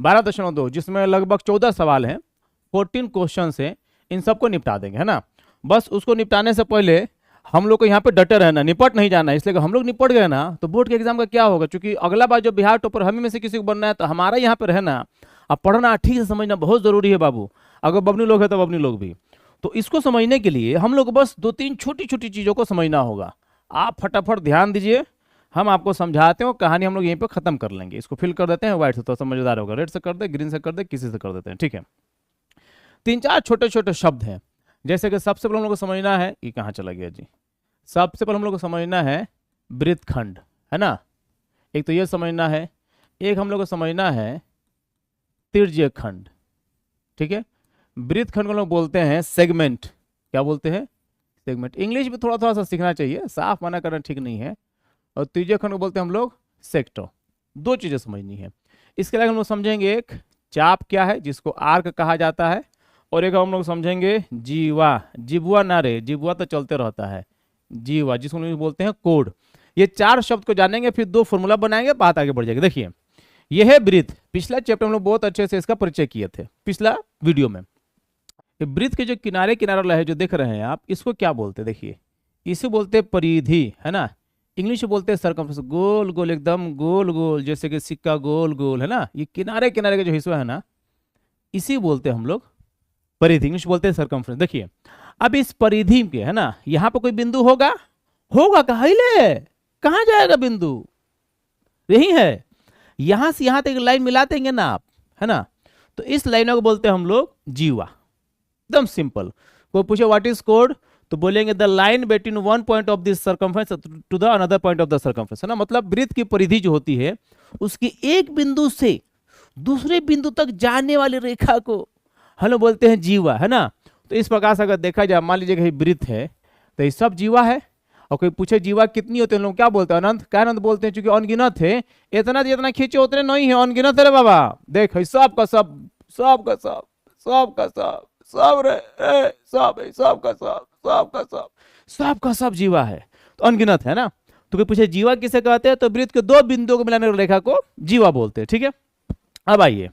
12.2 जिसमें लगभग 14 सवाल हैं, 14 क्वेश्चन है, इन सबको निपटा देंगे, है ना। बस उसको निपटाने से पहले हम लोग को यहाँ पे डटे रहना, निपट नहीं जाना। इसलिए कि हम लोग निपट गए ना तो बोर्ड के एग्जाम का क्या होगा, क्योंकि अगला बार जो बिहार टॉपर हम में से किसी को बनना है तो हमारा यहाँ पे रहना, अब पढ़ना ठीक से समझना बहुत जरूरी है बाबू। अगर बबनी लोग है तो बबनी लोग भी, तो इसको समझने के लिए हम लोग बस 2-3 छोटी छोटी चीजों को समझना होगा। आप फटाफट ध्यान दीजिए, हम आपको समझाते हैं, कहानी हम लोग यहीं पे खत्म कर लेंगे। इसको फिल कर देते हैं व्हाइट से, तो समझदार होगा। रेड से कर दे, ग्रीन से कर दे, किसी से कर देते हैं, ठीक है। 3-4 छोटे छोटे शब्द हैं, जैसे कि सबसे पहले हम लोग को समझना है, ये कहाँ चला गया जी, सबसे पहले हम लोग को समझना है वृत्तखंड, है ना। एक तो ये समझना है, एक हम लोग को समझना है तिर्यक खंड, ठीक है। वृत्तखंड को लोग बोलते हैं सेगमेंट। क्या बोलते हैं? सेगमेंट। इंग्लिश भी थोड़ा थोड़ा सा सीखना चाहिए, साफ मना करना ठीक नहीं है। और तिर्यक खंड को बोलते हैं हम लोग सेक्टर। दो चीजें समझनी है। इसके अलावा हम लोग समझेंगे एक चाप क्या है, जिसको आर्क कहा जाता है, और एक हम लोग समझेंगे जीवा। जिबुआ ना रे, जिबुआ तो चलते रहता है, जीवा जिसको हम बोलते हैं कोड। ये 4 शब्द को जानेंगे, फिर 2 फॉर्मूला बनाएंगे, बात आगे बढ़ जाएगी। देखिए यह है वृत्त। पिछला चैप्टर हम लोग बहुत अच्छे से इसका परिचय किए थे पिछला वीडियो में। वृत्त के जो किनारे किनारा है जो देख रहे हैं आप, इसको क्या बोलते हैं? देखिए इसे बोलते हैं परिधि, है ना। इंग्लिश में बोलते हैं सरकमफ्रेंस, गोल गोल एकदम गोल गोल, जैसे कि सिक्का गोल गोल, है ना। ये किनारे किनारे का जो हिस्सा है ना, इसी बोलते हैं हम लोग परिधि, इंग्लिश बोलते हैं सरकमफ्रेंस। देखिए अब इस परिधि के, है ना, यहाँ पर कोई बिंदु होगा, होगा कहाँ जाएगा बिंदु? यही है, यहां से यहां तक लाइन मिला देंगे ना आप, है ना। तो इस लाइनों को बोलते हैं हम लोग जीवा। एकदम सिंपल। कोई पूछे व्हाट इज कोड, तो बोलेंगे the line between one point of this circumference to the another point of the circumference, है ना। मतलब वृत्त की परिधि जो होती है, उसकी एक बिंदु से दूसरे बिंदु तक जाने वाली रेखा को हम लोग बोलते हैं जीवा, है ना। तो इस प्रकार से अगर देखा जाए, मान लीजिए कि वृत्त है तो ये सब जीवा है। और कोई पूछे जीवा कितनी होते हैं, लोग क्या बोलते हैं? अनंत। क्या अनंत बोलते हैं? क्योंकि अनगिनत है, इतना जितना खींचे उतने नहीं है, अनगिनत है रे बाबा। देख सब का सब, सब का सब, सब का सब, सब रे सब है, सब का सब, सब का सब, सब का सब जीवा है, तो अनगिनत है ना। तो कोई पूछे जीवा किसे कहते हैं, तो वृत्त के 2 बिंदुओं को मिलाने वाली रेखा को जीवा बोलते हैं, ठीक है। अब आइए,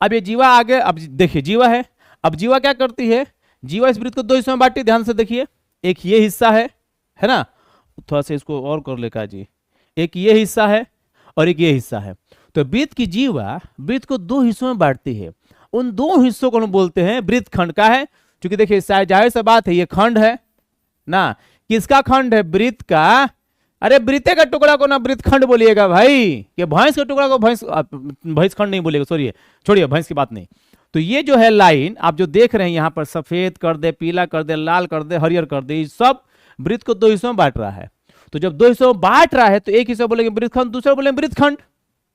अब ये जीवा आगे, अब देखिए जीवा है, अब जीवा क्या करती है? जीवा इस वृत्त को 2 हिस्सों में बांटती, ध्यान से देखिए। एक ये हिस्सा है ना, थोड़ा सा इसको और कर लेगा जी। एक ये हिस्सा है और एक ये हिस्सा है। तो वृत्त की जीवा वृत्त को 2 हिस्सों में बांटती है। उन 2 हिस्सों को हम बोलते हैं वृत्त खंड का है, क्योंकि देखिए जाहिर सी बात है ये खंड है ना। किसका खंड है? वृत्त का। अरे वृत्ते का टुकड़ा को ना वृत्त खंड बोलिएगा भाई, कि भैंस के टुकड़ा को भैंस खंड नहीं बोलिएगा, सॉरी छोड़िए, भैंस की बात नहीं। तो ये जो है लाइन आप जो देख रहे हैं यहाँ पर, सफेद कर दे, पीला कर दे, लाल कर दे, हरियर कर दे, सब वृत्त को 2 हिस्सों में बांट रहा है। तो जब 2 हिस्सों में बांट रहा है तो एक हिस्सा बोलेंगे वृत्तखंड, दूसरा बोलेंगे वृत्तखंड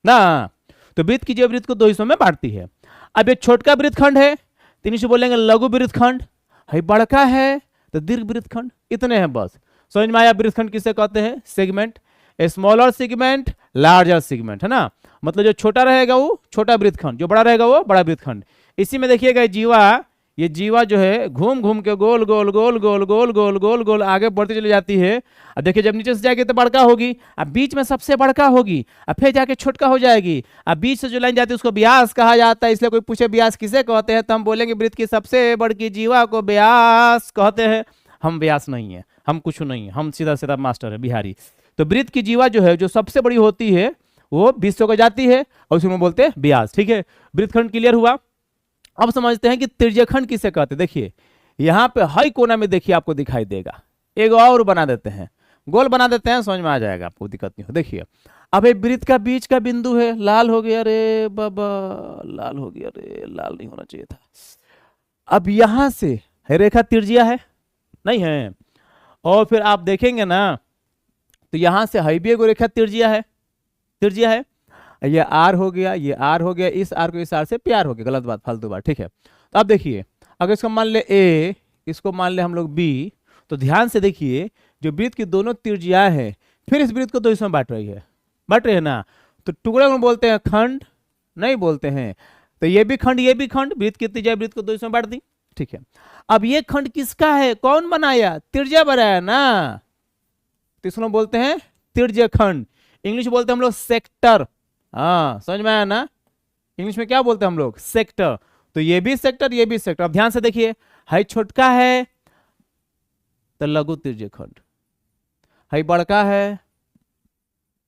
ना। तो वृत्त की वृत्त को 2 हिस्सों में बांटती है। अब ये छोटका वृत्तखंड है, 3 हिस्से बोलेंगे लघु वृत्तखंड, है बड़का है तो दीर्घ वृत्तखंड। इतने हैं बस। समझ में आया? वृत्तखंड किसे कहते हैं? Segment. Smaller segment, larger segment, है ना। मतलब जो छोटा रहेगा वो छोटा वृत्तखंड, जो बड़ा रहेगा वो बड़ा वृत्तखंड। इसी में देखिएगा जीवा, ये जीवा जो है घूम घूम के गोल गोल गोल गोल गोल गोल गोल गोल आगे बढ़ती चली जाती है। अब देखिए जब नीचे से जाएगी तो बड़का होगी, अब बीच में सबसे बड़का होगी, अब फिर जाके छोटका हो जाएगी। अब बीच से जो लाइन जाती है उसको व्यास कहा जाता है। इसलिए कोई पूछे व्यास किसे कहते हैं, तो हम बोलेंगे वृत्त की सबसे बड़ी जीवा को व्यास कहते हैं। हम व्यास नहीं है, हम कुछ नहीं है, हम सीधा सीधा मास्टर है बिहारी। तो वृत्त की जीवा जो है, जो सबसे बड़ी होती है, वो 20 को जाती है और उसमें बोलते हैं व्यास, ठीक है। वृत्तखंड क्लियर हुआ। अब समझते हैं कि तिर्यकखंड किसे कहते हैं। देखिए यहाँ पे हाई कोना में देखिए आपको दिखाई देगा, एक और बना देते हैं, गोल बना देते हैं, समझ में आ जाएगा, आपको दिक्कत नहीं हो। देखिए अब एक वृत्त का बीच का बिंदु है, लाल हो गया, अरे बाबा लाल हो गया, अरे लाल नहीं होना चाहिए था। अब यहां से है रेखा तिरजिया है, नहीं है, और फिर आप देखेंगे ना तो यहां से हाईबी को रेखा तिरजिया है, तिरजिया है। ये आर हो गया, ये आर हो गया, इस आर को इस आर से प्यार हो गया, गलत बात, फालतू बात, ठीक है। तो अब देखिए अगर इसको मान ले ए, इसको मान ले हम लोग बी, तो ध्यान से देखिए जो वृत्त की दोनों तिरजिया है, फिर इस वृत्त को 2 हिस्सों में बांट रही है ना। तो टुकड़े को बोलते हैं खंड, नहीं बोलते हैं। तो ये भी खंड, ये भी खंड, वृत्त की तिरजिया वृत्त को 2 हिस्सों में बांट दी, ठीक है। अब ये खंड किसका है? कौन बनाया? तिरजिया बनाया ना, तो इसको बोलते हैं तिर्यक खंड। इंग्लिश बोलते हैं हम लोग सेक्टर। हाँ समझ में आया ना, इंग्लिश में क्या बोलते हैं हम लोग, सेक्टर। तो ये भी सेक्टर, ये भी सेक्टर। अब ध्यान से देखिए, है छोटका है तो लघु त्रिज्यखंड, है बड़का है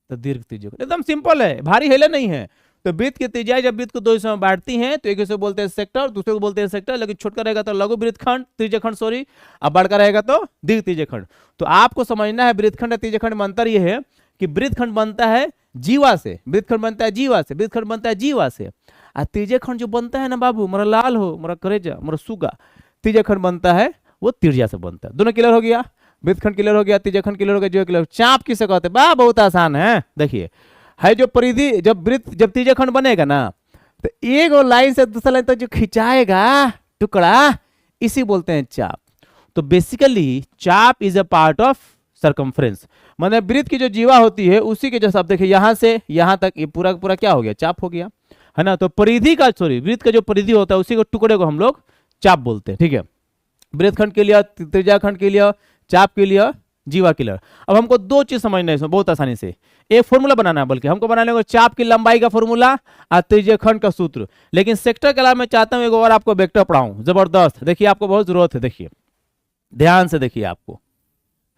तो दीर्घ त्रिज्यखंड। एकदम सिंपल है, भारी हेले नहीं है। तो वृत्त की त्रिज्या जब वृत्त को दो हिस्सों में बांटती हैं तो एक हिस्से बोलते हैं सेक्टर, दूसरे को बोलते हैं सेक्टर, लेकिन छोटका रहेगा तो लघु वृत्तखंड त्रिज्यखंड सॉरी, अब बड़का रहेगा तो दीर्घ त्रिज्यखंड। तो आपको समझना है वृत्तखंड और त्रिज्यखंड में अंतर यह है कि वृत्तखंड बनता है जीवा से, वृत्तखंड बनता है जीवा से, वृत्तखंड बनता है जीवा से। और त्रिज्यखंड जो बनता है ना बाबू, मोरा लाल हो, मोरा करेजा, मोरा सुगा, त्रिज्यखंड बनता है वो त्रिज्या से बनता है। दोनों क्लियर हो गया, वृत्तखंड क्लियर हो गया, त्रिज्यखंड क्लियर हो गया, जो क्लियर। चाप किसे कहते हैं बा, बहुत आसान है। देखिए, है जो परिधि, जब वृत्त जब त्रिज्यखंड बनेगा ना तो एक और लाइन से दूसरा लाइन तक जो खिंचाएगा टुकड़ा, इसी बोलते हैं चाप। तो बेसिकली चाप is a part of circumference, माने वृत्त की जो जीवा होती है उसी के जैसा। आप देखिए यहां से यहां तक ये पूरा पूरा क्या हो गया, चाप हो गया, है ना। तो परिधि का सॉरी वृत्त का जो परिधि होता है उसी को टुकड़े को हम लोग चाप बोलते हैं, ठीक है। वृत्तखंड के लिए, त्रिज्याखंड के लिए, चाप के लिए, जीवा के लिए। अब हमको दो चीज समझना है इसमें बहुत आसानी से, एक फॉर्मूला बनाना है, बल्कि हमको बनाने को चाप की लंबाई का फॉर्मूला और त्रिज्यखंड का सूत्र। लेकिन सेक्टर के अलावा मैं चाहता हूं एक और आपको वेक्टर पढ़ाऊं, जबरदस्त। देखिए आपको बहुत जरूरत है, देखिए ध्यान से देखिए आपको,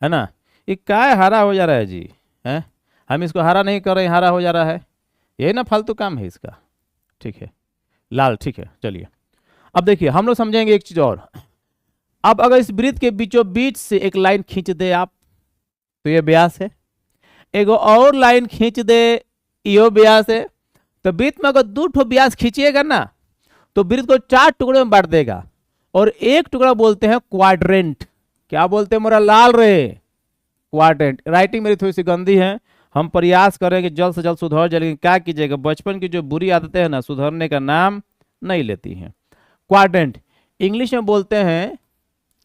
है ना। ये क्या हरा हो जा रहा है जी, है हम इसको हरा नहीं कर रहे, हरा हो जा रहा है, यही ना फालतू काम है इसका, ठीक है। लाल, ठीक है, चलिए। अब देखिए हम लोग समझेंगे एक चीज और। अब अगर इस वृत्त के बीचों बीच से एक लाइन खींच दे आप तो ये व्यास है, एक और लाइन खींच दे यो व्यास है। तो वृत्त में अगर दो ठो व्यास खींचिएगा ना तो वृत्त को चार टुकड़े में बांट देगा, और एक टुकड़ा बोलते हैं क्वाड्रेंट। क्या बोलते हैं मोरा लाल रे, क्वाड्रेंट। राइटिंग मेरी थोड़ी सी गंदी है, हम प्रयास करें कि जल्द से जल्द सुधर जाए, लेकिन क्या कीजिएगा, बचपन की जो बुरी आदतें हैं ना सुधरने का नाम नहीं लेती हैं। क्वाड्रेंट इंग्लिश में बोलते हैं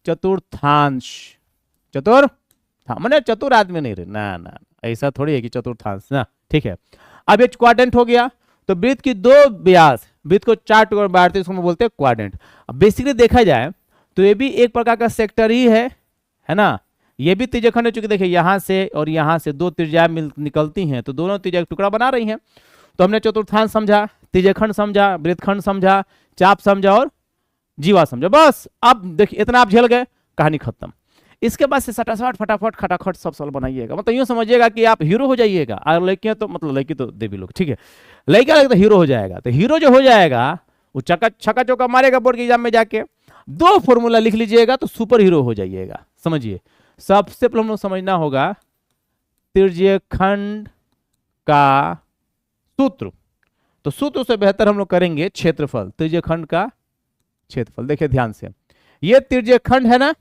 चतुर्थांश, मैंने चतुर आदमी नहीं रहे ना, ना ऐसा थोड़ी है कि चतुर्थांश ना, ठीक है। अब ये क्वाड्रेंट हो गया। तो वृत्त की दो व्यास, वृत्त को चार टुकड़े में बांटते हैं, उसको बोलते हैं क्वाड्रेंट। अब बेसिकली देखा जाए तो ये भी एक प्रकार का सेक्टर ही है ना। ये भी त्रिज्यखंड है, चूंकि देखिए यहाँ से और यहाँ से दो त्रिज्या निकलती हैं तो दोनों त्रिज्या टुकड़ा बना रही हैं। तो हमने चतुर्थांश समझा, त्रिज्यखंड समझा, वृत्तखंड समझा, चाप समझा और जीवा समझा, बस। अब देखिए इतना आप झेल गए, कहानी खत्म। इसके बाद से सटासट फटाफट खटाखट सब सवाल बनाइएगा, मतलब यूं समझिएगा कि आप हीरो हो जाइएगा। और लड़कियां तो मतलब लड़की तो देवी लोग, ठीक है, लड़का लगता हीरो हो जाएगा। तो हीरो जो हो जाएगा वो छक्का चौका मारेगा बोर्ड के एग्जाम में जाके, दो फॉर्मूला लिख लीजिएगा तो सुपर हीरो हो जाइएगा। समझिए, सबसे पहले हम लोग समझना होगा त्रिज्यखंड का सूत्र। तो सूत्र से बेहतर हम लोग करेंगे क्षेत्रफल, त्रिज्यखंड का क्षेत्रफल। देखिए ध्यान से, ये त्रिज्यखंड है ना।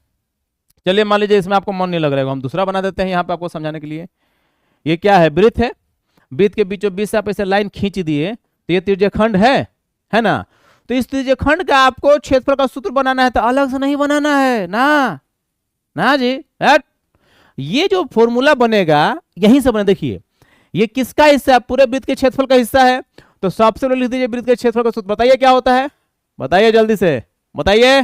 चलिए मान लीजिए इसमें आपको मन नहीं लग रहा है, हम दूसरा बना देते हैं यहाँ पे आपको समझाने के लिए। ये क्या है, वृत्त है, वृत्त के बीचों बीच से आप ऐसे लाइन खींच दिए तो ये त्रिज्यखंड है ना। तो इस त्रिज्यखंड का आपको क्षेत्रफल का सूत्र बनाना है, तो अलग से नहीं बनाना है ना, ना जी। ये जो फॉर्मूला बनेगा यहीं से बने। देखिए ये किसका हिस्सा है, पूरे वृत्त के क्षेत्रफल का हिस्सा है। तो सबसे पहले लिख दीजिए वृत्त के क्षेत्रफल का सूत्र। बताइए क्या होता है, बताइए जल्दी से बताइए।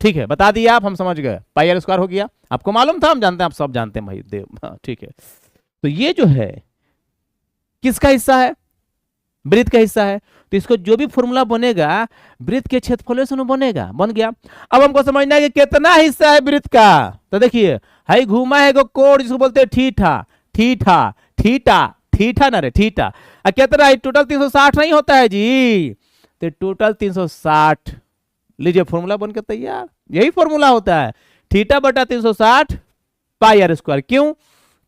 ठीक है बता दिया आप, हम समझ गए, पाई आर स्क्वायर हो गया। आपको मालूम था, हम जानते हैं, आप सब जानते हैं भाई देव, हाँ ठीक है। तो ये जो है किसका हिस्सा है, वृत्त का हिस्सा है। तो इसको जो भी फॉर्मूला बनेगा वृत्त के क्षेत्रफल से बनेगा, बन गया। अब हमको समझना है कि कितना हिस्सा है वृत्त का। तो देखिए हाई घूमा है कोण, जिसको बोलते हैं ठीठा, ठीठा ठीठा ठीठा ना रे ठीठा। कितना है, टोटल 360 नहीं होता है जी, तो टोटल 360। लीजिए फॉर्मूला बनकर तैयार, यही फॉर्मूला होता है, थीटा बटा 360 पाई आर स्क्वायर। क्यों,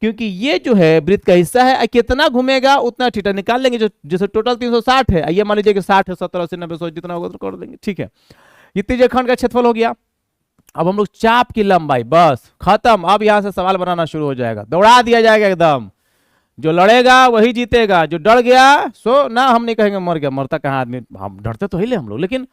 क्योंकि ये जो है वृत्त का हिस्सा है, कितना घूमेगा उतना थीटा निकाल लेंगे। जो जैसे टोटल 360 है, ये मान लीजिए कि 60 है, 70 80 90 100 जितना होगा तो कर देंगे, ठीक है। ये त्रिज्यखंड का क्षेत्रफल हो गया। अब हम लोग चाप की लंबाई, बस खत्म। अब यहां से सवाल बनाना शुरू हो जाएगा, दौड़ा दिया जाएगा एकदम। जो लड़ेगा वही जीतेगा, जो डर गया सो ना, हम नहीं कहेंगे मर गया, मरता कहाँ आदमी, हम डरते तो ही हम लोग, लेकिन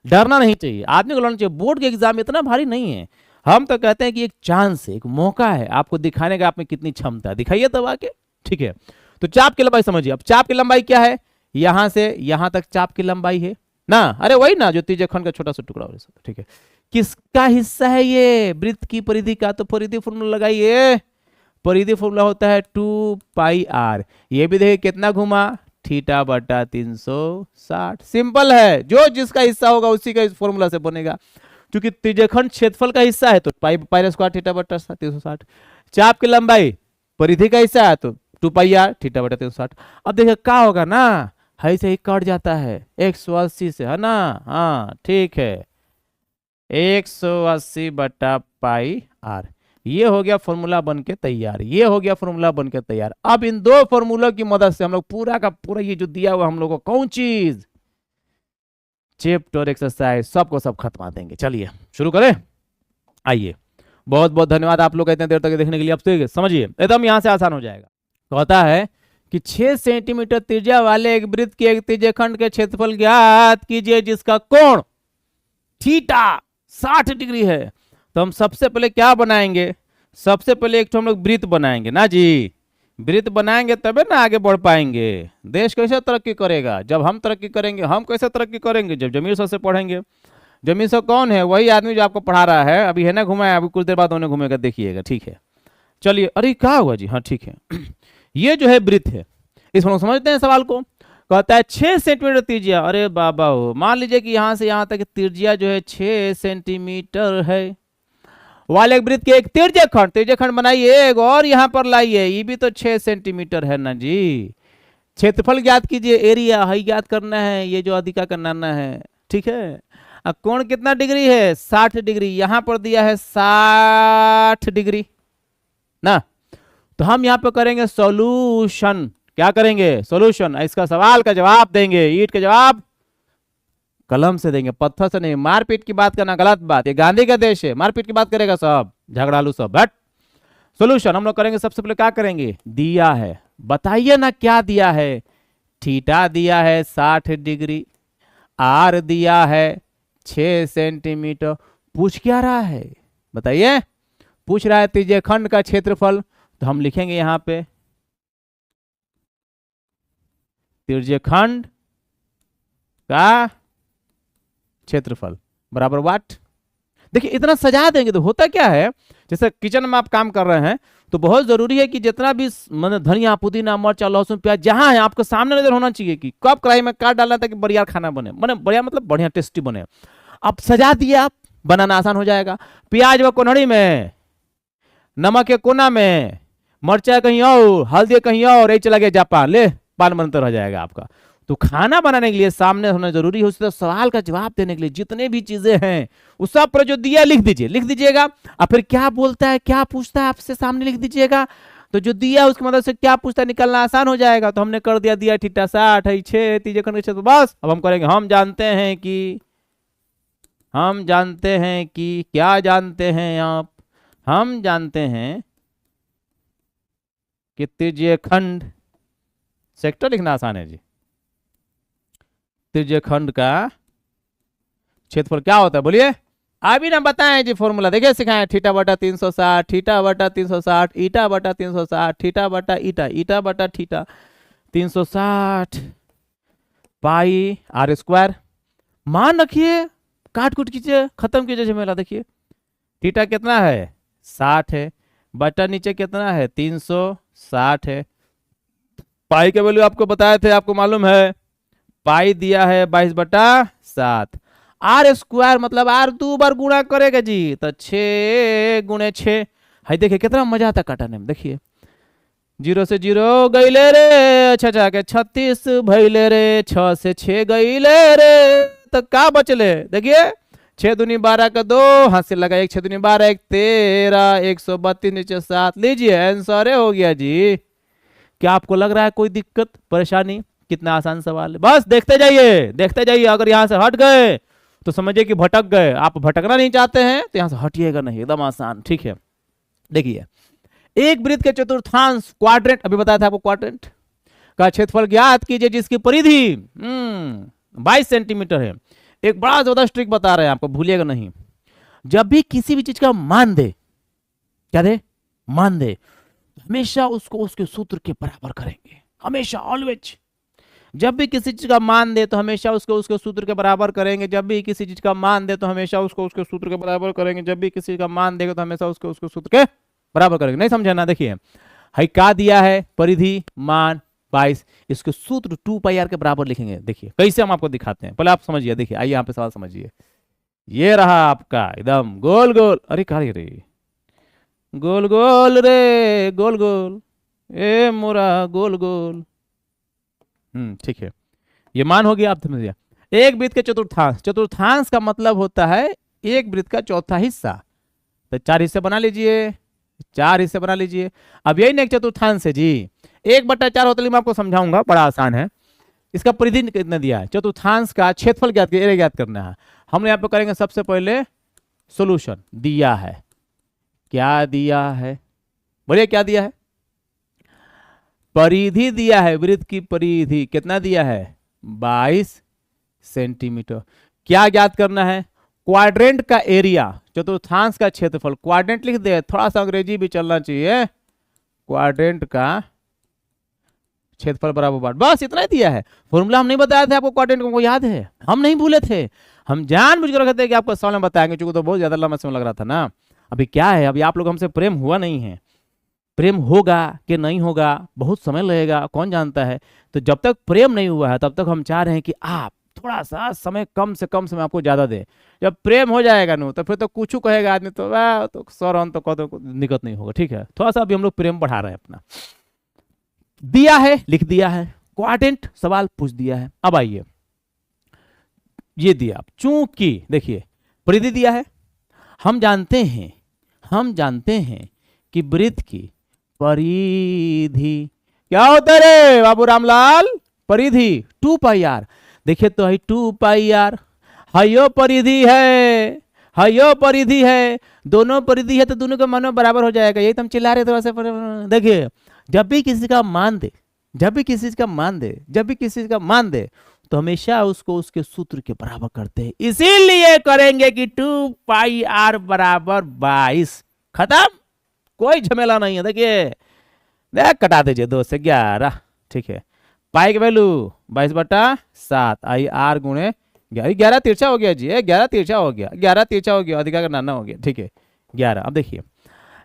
डरना नहीं चाहिए, आदमी को लड़ना चाहिए। बोर्ड के एग्जाम इतना भारी नहीं है, हम तो कहते हैं कि एक चांस है, एक मौका है आपको दिखाने का आप में कितनी क्षमता है, दिखाइए तब आके, ठीक है। तो चाप की लंबाई समझिए। अब चाप की लंबाई क्या है, यहां से यहां तक चाप की लंबाई है ना, अरे वही ना जो त्रिज्यखंड का छोटा सा टुकड़ा हो, ठीक है। किसका हिस्सा है ये, वृत्त की परिधि का। तो परिधि फॉर्मूला लगाइए, परिधि फॉर्मूला होता है 2 पाई आर। ये भी देखिए कितना घुमा, थीटा बटा 360। सिंपल है, जो जिसका हिस्सा होगा उसी का इस फॉर्मूला से बनेगा। क्योंकि त्रिज्यखंड क्षेत्रफल का हिस्सा है तो पाई पाई स्क्वायर थीटा बटा 360। चाप की लंबाई परिधि का हिस्सा है तो 2 पाई आर थीटा बटा 360। अब देखिए क्या होगा ना, हाई से ही कट जाता है 180 से, है ना। हाँ ठीक है, 180 बटा पाई आर। ये हो गया फॉर्मूला बन के तैयार, ये हो गया फॉर्मूला बन के तैयार। अब इन दो फॉर्मूलों की मदद से हम लोग पूरा का पूरा ये जो दिया हुआ हम लोग को कौन चीज, चैप्टर एक्सरसाइज सबको सब खत्मा देंगे। चलिए शुरू करें, आइए। बहुत बहुत धन्यवाद आप लोग इतने देर तक देखने के लिए। अब से समझिए एकदम यहां से आसान हो जाएगा। कहता है कि 6 सेंटीमीटर त्रिज्या वाले एक वृत्त के एक त्रिज्यखंड के क्षेत्रफल ज्ञात कीजिए जिसका कोण थीटा 60 डिग्री है। तो हम सबसे पहले क्या बनाएंगे, सबसे पहले एक तो हम लोग वृत्त बनाएंगे ना जी। वृत्त बनाएंगे तबे ना आगे बढ़ पाएंगे। देश कैसे तरक्की करेगा, जब हम तरक्की करेंगे। हम कैसे तरक्की करेंगे, जब जमीर सर से पढ़ेंगे। जमीर सर कौन है, वही आदमी जो आपको पढ़ा रहा है। अभी है ना घुमाया, अभी कुछ देर बाद उन्हें घूमेगा, देखिएगा। ठीक है चलिए। अरे क्या हुआ जी, हाँ ठीक है। ये जो है वृत्त है, इसमें समझते हैं सवाल को। कहता है 6 सेंटीमीटर त्रिज्या। अरे बाबा हो, मान लीजिए कि यहां से यहां तक त्रिज्या जो है 6 सेंटीमीटर है। वाले वृत्त के एक त्रिज्यखंड बनाइए एक और यहाँ पर लाइए, ये भी तो 6 सेंटीमीटर है ना जी। क्षेत्रफल ज्ञात कीजिए, एरिया है ज्ञात करना है, ये जो अधिका करना है। ठीक है, कोण कितना डिग्री है, 60 डिग्री। यहां पर दिया है 60 डिग्री ना। तो हम यहाँ पे करेंगे सॉल्यूशन। क्या करेंगे, सॉल्यूशन। इसका सवाल का जवाब देंगे, ईट का जवाब कलम से देंगे, पत्थर से नहीं। मारपीट की बात करना गलत बात, ये गांधी का देश है, मारपीट की बात करेगा सब झगड़ालू सब। बट सॉल्यूशन हम लोग करेंगे। सबसे पहले क्या करेंगे, दिया है, बताइए ना क्या दिया है। थीटा दिया है 60 डिग्री, आर दिया है 6 सेंटीमीटर। पूछ क्या रहा है बताइए, पूछ रहा है त्रिज्यखंड का क्षेत्रफल। तो हम लिखेंगे यहां पे त्रिज्यखंड का क्षेत्रफल बराबर वाट। देखिए इतना सजा देंगे तो होता क्या है, जैसे किचन में आप काम कर रहे हैं तो बहुत जरूरी है कि जितना भी मतलब धनिया पुदीना मिर्चा लहसुन प्याज जहां है आपको सामने नजर होना चाहिए कि कब कढ़ाई में काट डालना ताकि बढ़िया खाना बने, बढ़िया मतलब बढ़िया टेस्टी बने। अब सजा दिए आप, बनाना आसान हो जाएगा। प्याज व कोनहड़ी में, नमक के कोना में, मिर्चा कहीं और, हल्दी कहीं और, यही चला गया जापान, ले पान बनतर हो जाएगा आपका। तो खाना बनाने के लिए सामने होना जरूरी है। उससे सवाल का जवाब देने के लिए जितने भी चीजें हैं उस सब पर जो दिया लिख दीजिए, लिख दीजिएगा। और फिर क्या बोलता है, क्या पूछता है आपसे, सामने लिख दीजिएगा। तो जो दिया उसकी मदद से क्या पूछता है निकलना आसान हो जाएगा। तो हमने कर दिया, दिया थीटा 60 है, 6 त्रिज्यखंड के क्षेत्र। बस अब हम करेंगे, हम जानते हैं कि क्या जानते हैं आप, हम जानते हैं कि त्रिज्यखंड, सेक्टर लिखना आसान है जी। त्रिज्यखंड का क्षेत्रफल क्या होता है बोलिए, अभी ना बताएं जी फॉर्मूला। देखिए सिखाएं, थीटा बटा 360, थीटा बटा 360, ईटा बटा 360, थीटा बटा ईटा, ईटा बटा थीटा 360 पाई आर स्क्वायर। मान रखिए, काट कुट कीजिए, खत्म कीजिए झमेला। देखिए थीटा कितना है 60 है, बटा नीचे कितना है 360 है। पाई के वैल्यू आपको बताए थे, आपको मालूम है, पाई दिया है 22/7। आर स्क्वायर मतलब आर 2 बार गुणा करेगा जी, तो 6 गुणे 6। है देखिए कितना मजा आता काटने में। देखिए 0 से 0 गईले रे, अच्छा के 36 भैले रे, 6 से 6 गईले रे, तो क्या बचले देखिए 6 दूनी 12 का 2, हाथ से लगा 1, 6 दूनी 12, 1 13, 132 नीचे 7। लीजिए आंसर हो गया जी। क्या आपको लग रहा है कोई दिक्कत परेशानी, कितना आसान सवाल है। बस देखते जाइए, देखते जाइए। अगर यहां से हट गए तो समझिए कि भटक गए। आप भटकना नहीं चाहते हैं तो यहां से हटिएगा नहीं, एकदम आसान। ठीक है, देखिए एक वृत्त के चतुर्थांश क्वाड्रेंट, अभी बताया था आपको, क्वाड्रेंट का क्षेत्रफल ज्ञात कीजिए जिसकी परिधि 22 सेंटीमीटर है। एक बड़ा ज्यादा ट्रिक बता रहे हैं आपको, भूलिएगा नहीं। जब भी किसी भी चीज का मान दे, क्या दे, मान दे, हमेशा उसको उसके सूत्र के बराबर करेंगे, हमेशा, ऑलवेज। जब भी किसी चीज का मान दे तो हमेशा उसको उसके सूत्र के बराबर करेंगे। जब भी किसी चीज का मान दे तो हमेशा उसको उसके सूत्र के बराबर करेंगे। जब भी किसी का मान देगा तो हमेशा उसको उसके सूत्र के बराबर करेंगे। नहीं समझे ना, देखिए है क्या दिया है, परिधि, मान, 22। इसको सूत्र 2 पाई आर के बराबर लिखेंगे। देखिए कैसे हम आपको दिखाते हैं, पहले आप समझिए। देखिए आइए यहाँ पे सवाल समझिए। ये रहा आपका एकदम गोल गोल, अरे कहा रे, गोल गोल रे गोल गोल, ए मोरा गोल गोल। ठीक है, ये मान हो गया। आप समझिए एक वृत्त के चतुर्थांश, चतुर्थांश का मतलब होता है एक वृत्त का चौथा हिस्सा। तो 4 हिस्से बना लीजिए, 4 हिस्से बना लीजिए। अब यही ना एक चतुर्थांश है जी, 1/4 होता है, मैं आपको समझाऊंगा, बड़ा आसान है। इसका परिधि कितना दिया है, चतुर्थांश का क्षेत्रफल ज्ञात करना है। हम यहाँ पे करेंगे सबसे पहले सॉल्यूशन। दिया है, क्या दिया है, बोलिए क्या दिया है, परिधि दिया है, वृत्त की परिधि कितना दिया है, 22 सेंटीमीटर। क्या ज्ञात करना है, क्वाड्रेंट का एरिया, चतुर्थांश का क्षेत्रफल। क्वाड्रेंट लिख दे, थोड़ा सा अंग्रेजी भी चलना चाहिए। क्वाड्रेंट का क्षेत्रफल बराबर, बस इतना ही दिया है। फॉर्मूला हम नहीं बताया थे आपको, क्वाड्रेंट को याद है, हम नहीं भूले थे, हम जानबूझ कर रखे थे कि आपको सवाल में बताएंगे, क्योंकि तो बहुत ज्यादा लंबा समय लग रहा था ना। अभी क्या है, अभी आप लोग हमसे प्रेम हुआ नहीं है, प्रेम होगा कि नहीं होगा बहुत समय लगेगा, कौन जानता है। तो जब तक प्रेम नहीं हुआ है तब तक हम चाह रहे हैं कि आप थोड़ा सा समय, कम से कम समय आपको ज्यादा दे। जब प्रेम हो जाएगा ना तो फिर तो कुछ कहेगा आदमी, तो वाह तो सर तो कद निकट नहीं होगा। ठीक है, थोड़ा सा अभी हम लोग प्रेम बढ़ा रहे हैं अपना। दिया है, लिख दिया है, क्वाड्रेंट सवाल पूछ दिया है। अब आइए ये दिया, चूंकि देखिए परिधि दिया है, हम जानते हैं कि वृत्त की परिधि क्या होता है रे बाबू रामलाल, परिधि 2 पाई आर। देखिए तो है 2 पाई आर, हयो परिधि है, हयो परिधि है, दोनों परिधि है तो दोनों के मान बराबर हो जाएगा। यही तो हम चिल्ला रहे थे वैसे। देखिए जब भी किसी का मान दे, जब भी किसी का मान दे तो हमेशा उसको उसके सूत्र के बराबर करते हैं। इसीलिए करेंगे कि 2 पाई आर बराबर 22, खत्म, कोई झमेला नहीं है। देखिए देख कटा दीजिए 2 से 11। ठीक है, पाई की वैल्यू 22/7 आई आर गुणे 11 तिरछा हो गया जी, 11 तिरछा हो गया, 11 तिरछा हो गया, अधिकार का नाना हो गया। ठीक है 11। अब देखिए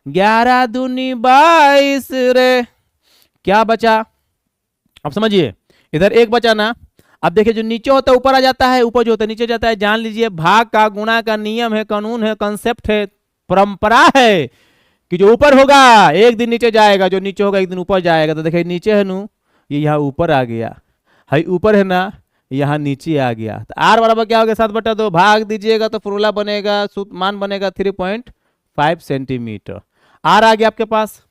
11 दूनी 22 रे, क्या बचा, अब समझिए इधर 1 बचा ना। अब देखिए जो नीचे होता है ऊपर आ जाता है, ऊपर जो होता है नीचे जाता है। जान लीजिए भाग का, गुणा का नियम है, कानून है, कंसेप्ट है, परंपरा है कि जो ऊपर होगा एक दिन नीचे जाएगा, जो नीचे होगा एक दिन ऊपर जाएगा। तो देखिए नीचे है नू, ये यहाँ ऊपर आ गया, हाई ऊपर है ना, यहाँ नीचे आ गया। तो आर बराबर क्या हो गया, 7/2, भाग दीजिएगा तो फॉर्मूला बनेगा, मान बनेगा 3.5 सेंटीमीटर। आर आ गया आपके पास।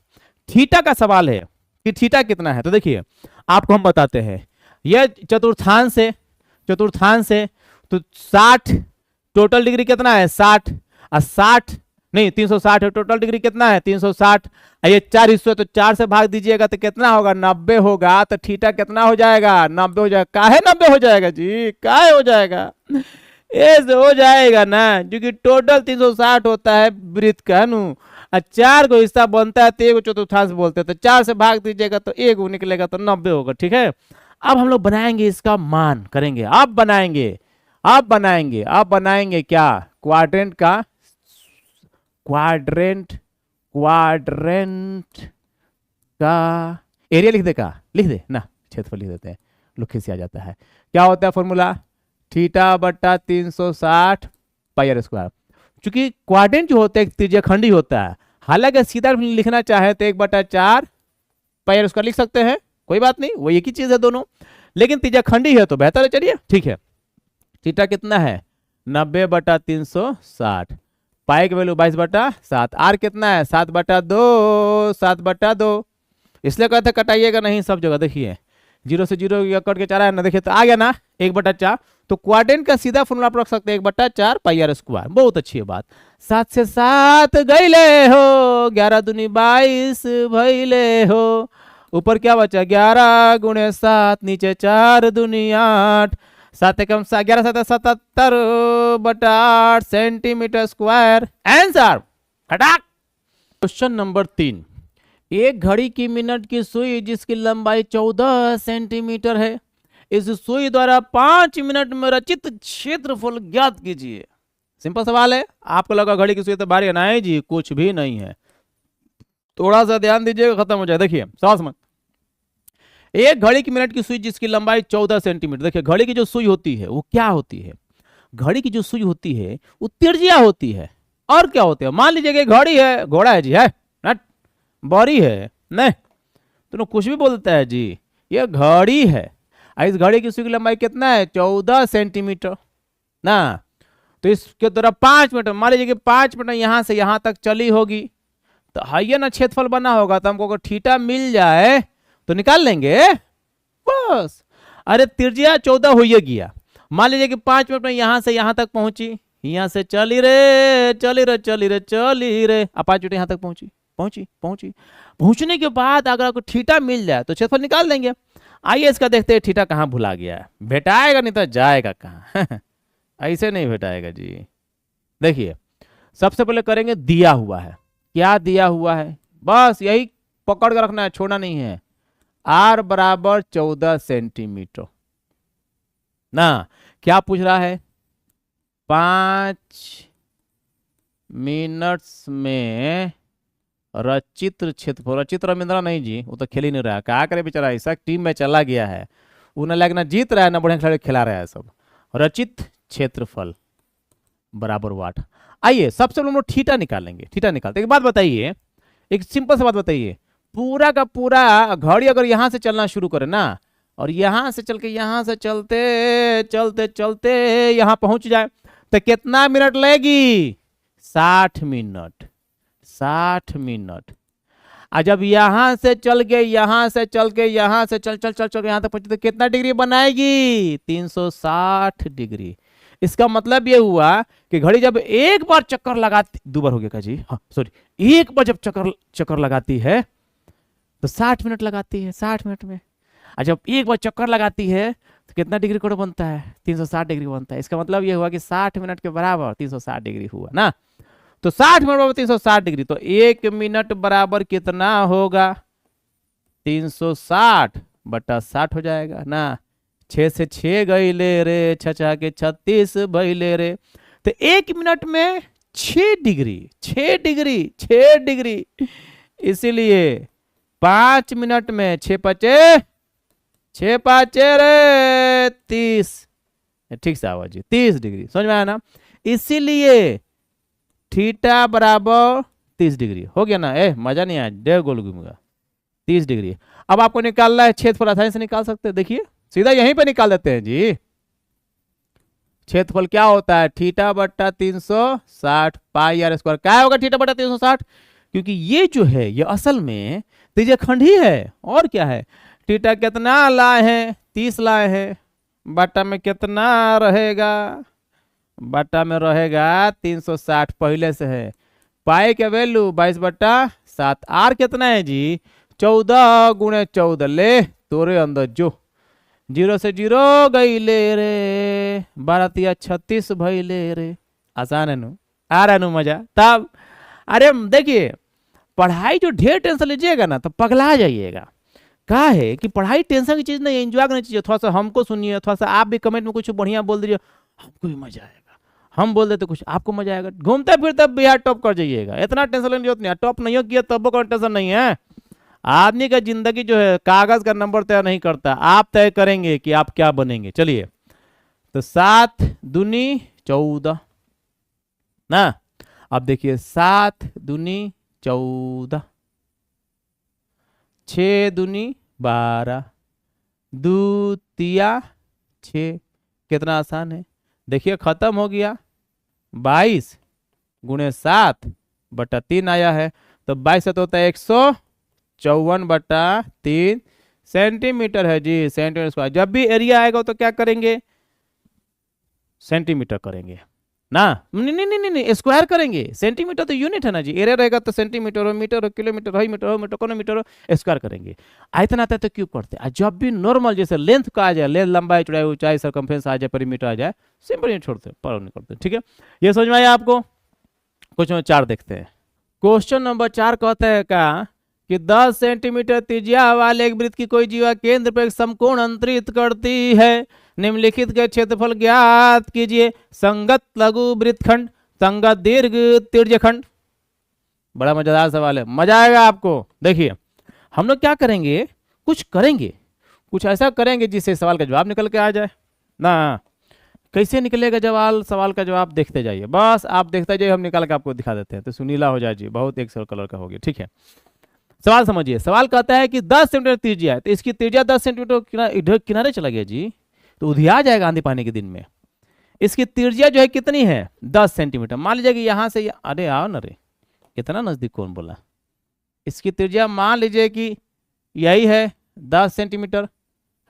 थीटा का सवाल है कि थीटा कितना है, तो देखिए आपको हम बताते हैं। यह चतुर्थांश है तो 60 टोटल डिग्री कितना है, 60 और 60 नहीं 360 है, टोटल डिग्री कितना है 360। ये 4 हिस्सों तो 4 से भाग दीजिएगा तो कितना होगा, 90 होगा। तो थीटा कितना हो जाएगा, 90 हो जाएगा। काहे 90 हो जाएगा जी, काहे हो जाएगा, ऐसे हो जाएगा ना, क्योंकि टोटल 360 होता है वृत्त का नु, और 4 को हिस्सा बनता है तो एक चतुर्थांश बोलते हैं। तो 4 से भाग दीजिएगा तो 1 निकलेगा, तो 90 होगा। ठीक है, अब हम लोग बनाएंगे इसका मान करेंगे, अब बनाएंगे क्या, क्वाड्रेंट का, क्वाड्रेंट का एरिया लिख दे ना, क्षेत्रफल लिख देते हैं, लुखी से आ जाता है। क्या होता है फॉर्मूला, θ/360 पाई आर स्क्वायर। चूंकि क्वाड्रेंट जो होता है एक त्रिज्याखंडी होता है, हालांकि सीधा लिखना चाहे तो 1/4 पाई आर स्क्वायर लिख सकते हैं, कोई बात नहीं, वो एक ही चीज है दोनों, लेकिन त्रिज्याखंडी है तो बेहतर है। चलिए ठीक है, थीटा कितना है 90/360, पाई की वैल्यू 22/7, आर कितना है 7/2, इसलिए कहते कटाइएगा नहीं सब जगह। देखिए 0 से 0 कट के 4 है ना, देखिए तो आ गया ना 1/4। तो क्वाड्रेंट का सीधा फॉर्मूला आप रख सकते हैं 1/4 पाई आर स्क्वायर, बहुत अच्छी बात। 7 से 7 गईले हो, 11 दूनी 22 भइले हो, ऊपर क्या बचा 11 गुणे 7, नीचे 4 दूनी 8, 7 एकम 11 7 77/8 सेंटीमीटर स्क्वायर। आंसर खटाक। क्वेश्चन नंबर 3, एक घड़ी की मिनट की सुई जिसकी लंबाई 14 सेंटीमीटर है, इस सुई द्वारा 5 मिनट में रचित क्षेत्रफल ज्ञात कीजिए। सिंपल सवाल है, आपको लगा घड़ी की सुई तो भारी है, नहीं जी कुछ भी नहीं है, थोड़ा सा ध्यान दीजिएगा खत्म हो जाए। देखिए सवाल समझ, एक घड़ी की मिनट की सुई जिसकी लंबाई 14 सेंटीमीटर। देखिए घड़ी की जो सुई होती है वो क्या होती है, घड़ी की जो सुई होती है वो तिरछिया होती है। और क्या होते हैं, मान लीजिए कि घड़ी है, घोड़ा है जी, है नट, बोरी है नहीं, तो कुछ भी बोलता है जी, ये घड़ी है। इस घड़ी की सुई की लंबाई कितना है, 14 सेंटीमीटर ना। तो इसके द्वारा 5 मीटर, मान लीजिए कि 5 मीटर यहां से यहां तक चली होगी, तो हाइया ना क्षेत्रफल बना होगा। तो हमको अगर थीटा मिल जाए तो निकाल लेंगे बस। अरे त्रिज्या 14 हो गया, मान लीजिए कि 5 मिनट में यहां से यहां तक पहुंची, यहां से चली रे चली रे चली रे चली रे, अब 5 मिनट यहां तक पहुंची पहुंची पहुंची। पहुंचने के बाद अगर आपको थीटा मिल जाए तो क्षेत्रफल निकाल लेंगे। आइए इसका देखते हैं थीटा कहां भुला गया है, भेटाएगा नहीं तो जाएगा कहां ऐसे नहीं भेटाएगा जी। देखिए सबसे पहले करेंगे दिया हुआ है, क्या दिया हुआ है, बस यही पकड़ कर रखना है, छोड़ना नहीं है। r बराबर 14 सेंटीमीटर ना। क्या पूछ रहा है, 5 मिनट्स में रचित क्षेत्रफल, रचित रविंद्रा नहीं जी, वो तो खेल ही नहीं रहा, क्या करे बेचारा, ऐसा टीम में चला गया है, उन्हें लायक ना जीत रहा है ना बढ़िया खिलाड़ी खिला रहा है सब। रचित क्षेत्रफल बराबर वाट। आइए सबसे पहले हम लोग थीटा निकालेंगे। थीटा निकालते एक बात बताइए, एक सिंपल सा बात बताइए, पूरा का पूरा घड़ी अगर यहां से चलना शुरू करे ना, और यहां से चल के यहां से चलते चलते चलते यहां पहुंच जाए तो कितना मिनट लगेगी, 60 मिनट। 60 मिनट। और जब यहां से चल के यहां से चल के यहां से चल चल चल चल यहां तक पहुंचे तो कितना डिग्री बनाएगी, 360 डिग्री। इसका मतलब ये हुआ कि घड़ी जब एक बार चक्कर लगाती, 2 बार हो गया का जी, हाँ सॉरी, एक बार जब चक्कर लगाती है तो 60 मिनट लगाती है, 60 मिनट में। और जब एक बार चक्कर लगाती है तो कितना डिग्री कोण बनता है, 360 डिग्री बनता है। इसका मतलब ये हुआ कि 60 मिनट के बराबर 360 डिग्री हुआ ना। तो 60 मिनट बराबर 360 डिग्री, तो 1 मिनट बराबर कितना होगा, 360 बटा 60 हो जाएगा ना। 6 से 6 गई ले रे, 6 के 36 भई ले रे। तो 1 मिनट में 6 डिग्री, 6 डिग्री, 6 डिग्री। इसीलिए 5 मिनट में 6 पाँचे रे 30, ठीक से आवाज जी, 30 डिग्री, समझ में आया ना। इसीलिए थीटा बराबर 30 डिग्री हो गया ना। मजा नहीं आया, 1.5 गोल घूमेगा, 30 डिग्री। अब आपको निकालना है क्षेत्रफल, आसानी से निकाल सकते हैं, देखिए सीधा यहीं पे निकाल देते हैं जी। क्षेत्रफल क्या होता है, थीटा बट्टा 360 पाई आर स्क्वायर। क्या होगा थीटा बट्टा 360, क्योंकि ये जो है ये असल में त्रिज्यखंड ही है, और क्या है। थीटा कितना लाए हैं, 30 लाए हैं, बट्टा में कितना रहेगा, बट्टा में रहेगा 360 पहले से है। पाई का वैल्यू 22/7। आर कितना है जी, 14 गुणे 14 ले तोरे अंदर जो, 0 से 0 गई ले रे, 12 36 भई ले रे। आसान है नु, आ रहा नु मजा तब। अरे देखिए पढ़ाई जो ढेर टेंशन लीजिएगा ना तो पगला जाइएगा। क्या है कि पढ़ाई टेंशन की चीज नहीं, एंजॉय करनी चाहिए। थोड़ा सा हमको सुनिए, थोड़ा सा आप भी कमेंट में कुछ बढ़िया बोल दीजिए, हमको भी मजा आएगा। हम बोल देते कुछ, आपको मजा आएगा। घूमते फिरते बिहार टॉप कर जाइएगा, इतना टेंशन लेने की जरूरत नहीं है। टॉप नहीं किया तब कोई टेंशन नहीं है। आदमी का जिंदगी जो है कागज का नंबर तय नहीं करता, आप तय करेंगे कि आप क्या बनेंगे। चलिए तो 7 दूनी 14 ना। अब देखिए 7 दूनी 14, 6 दूनी 12, 2 तिया 6। कितना आसान है, देखिए खत्म हो गया। 22 गुणे 7 बटा 3 आया है, तो 22 से तो होता है 154 बटा 3 सेंटीमीटर है जी, सेंटीमीटर स्क्वायर। जब भी एरिया आएगा तो क्या करेंगे, सेंटीमीटर करेंगे ना। नहीं नहीं नहीं नहीं, स्क्वायर करेंगे। सेंटीमीटर तो यूनिट है ना जी, एरिया रहेगा तो सेंटीमीटर हो, मीटर हो, किलोमीटर हो, मीटर हो, मीटर कोनो मीटर हो, स्क्वायर करेंगे। आयतन आता है तो क्यूब करते हैं। जब भी नॉर्मल जैसे लेंथ का आ जाए, लेंथ लंबाई चौड़ाई ऊंचाई सरकमफ्रेंस आ जाए, परिमीटर आ जाए, सिंपल ही छोड़ते हैं, पर नहीं करते। ठीक है, ये समझ में आया आपको। क्वेश्चन 4 देखते हैं। क्वेश्चन नंबर 4 कहते हैं का कि 10 सेंटीमीटर त्रिज्या वाले एक वृत्त की कोई जीवा केंद्र पर एक समकोण अंतरित करती है। निम्नलिखित के क्षेत्रफल ज्ञात कीजिए। संगत लघु वृत्तखंड, संगत दीर्घ त्रिज्यखंड। बड़ा मजेदार सवाल है, मजा आएगा आपको। देखिए हम लोग क्या करेंगे, कुछ करेंगे कुछ ऐसा करेंगे जिससे सवाल का जवाब निकल के आ जाए ना। कैसे निकलेगा जवाब, सवाल का जवाब देखते जाइए, बस आप देखते जाइए, हम निकाल के आपको दिखा देते हैं। तो सुनीला हो जाए जी, बहुत एक कलर का हो गया, ठीक है। सवाल समझिए, सवाल कहता है कि 10 सेंटीमीटर त्रिज्या है, तो इसकी त्रिज्या 10 सेंटीमीटर इधर किनारे चला गया जी, तो उधिया जाएगा आंधी पानी के दिन में। इसकी त्रिज्या जो है कितनी है, 10 सेंटीमीटर। मान लीजिए कि यहाँ से अरे आओ ना रे, इतना नजदीक कौन बोला। इसकी त्रिज्या मान लीजिए कि यही है 10 सेंटीमीटर,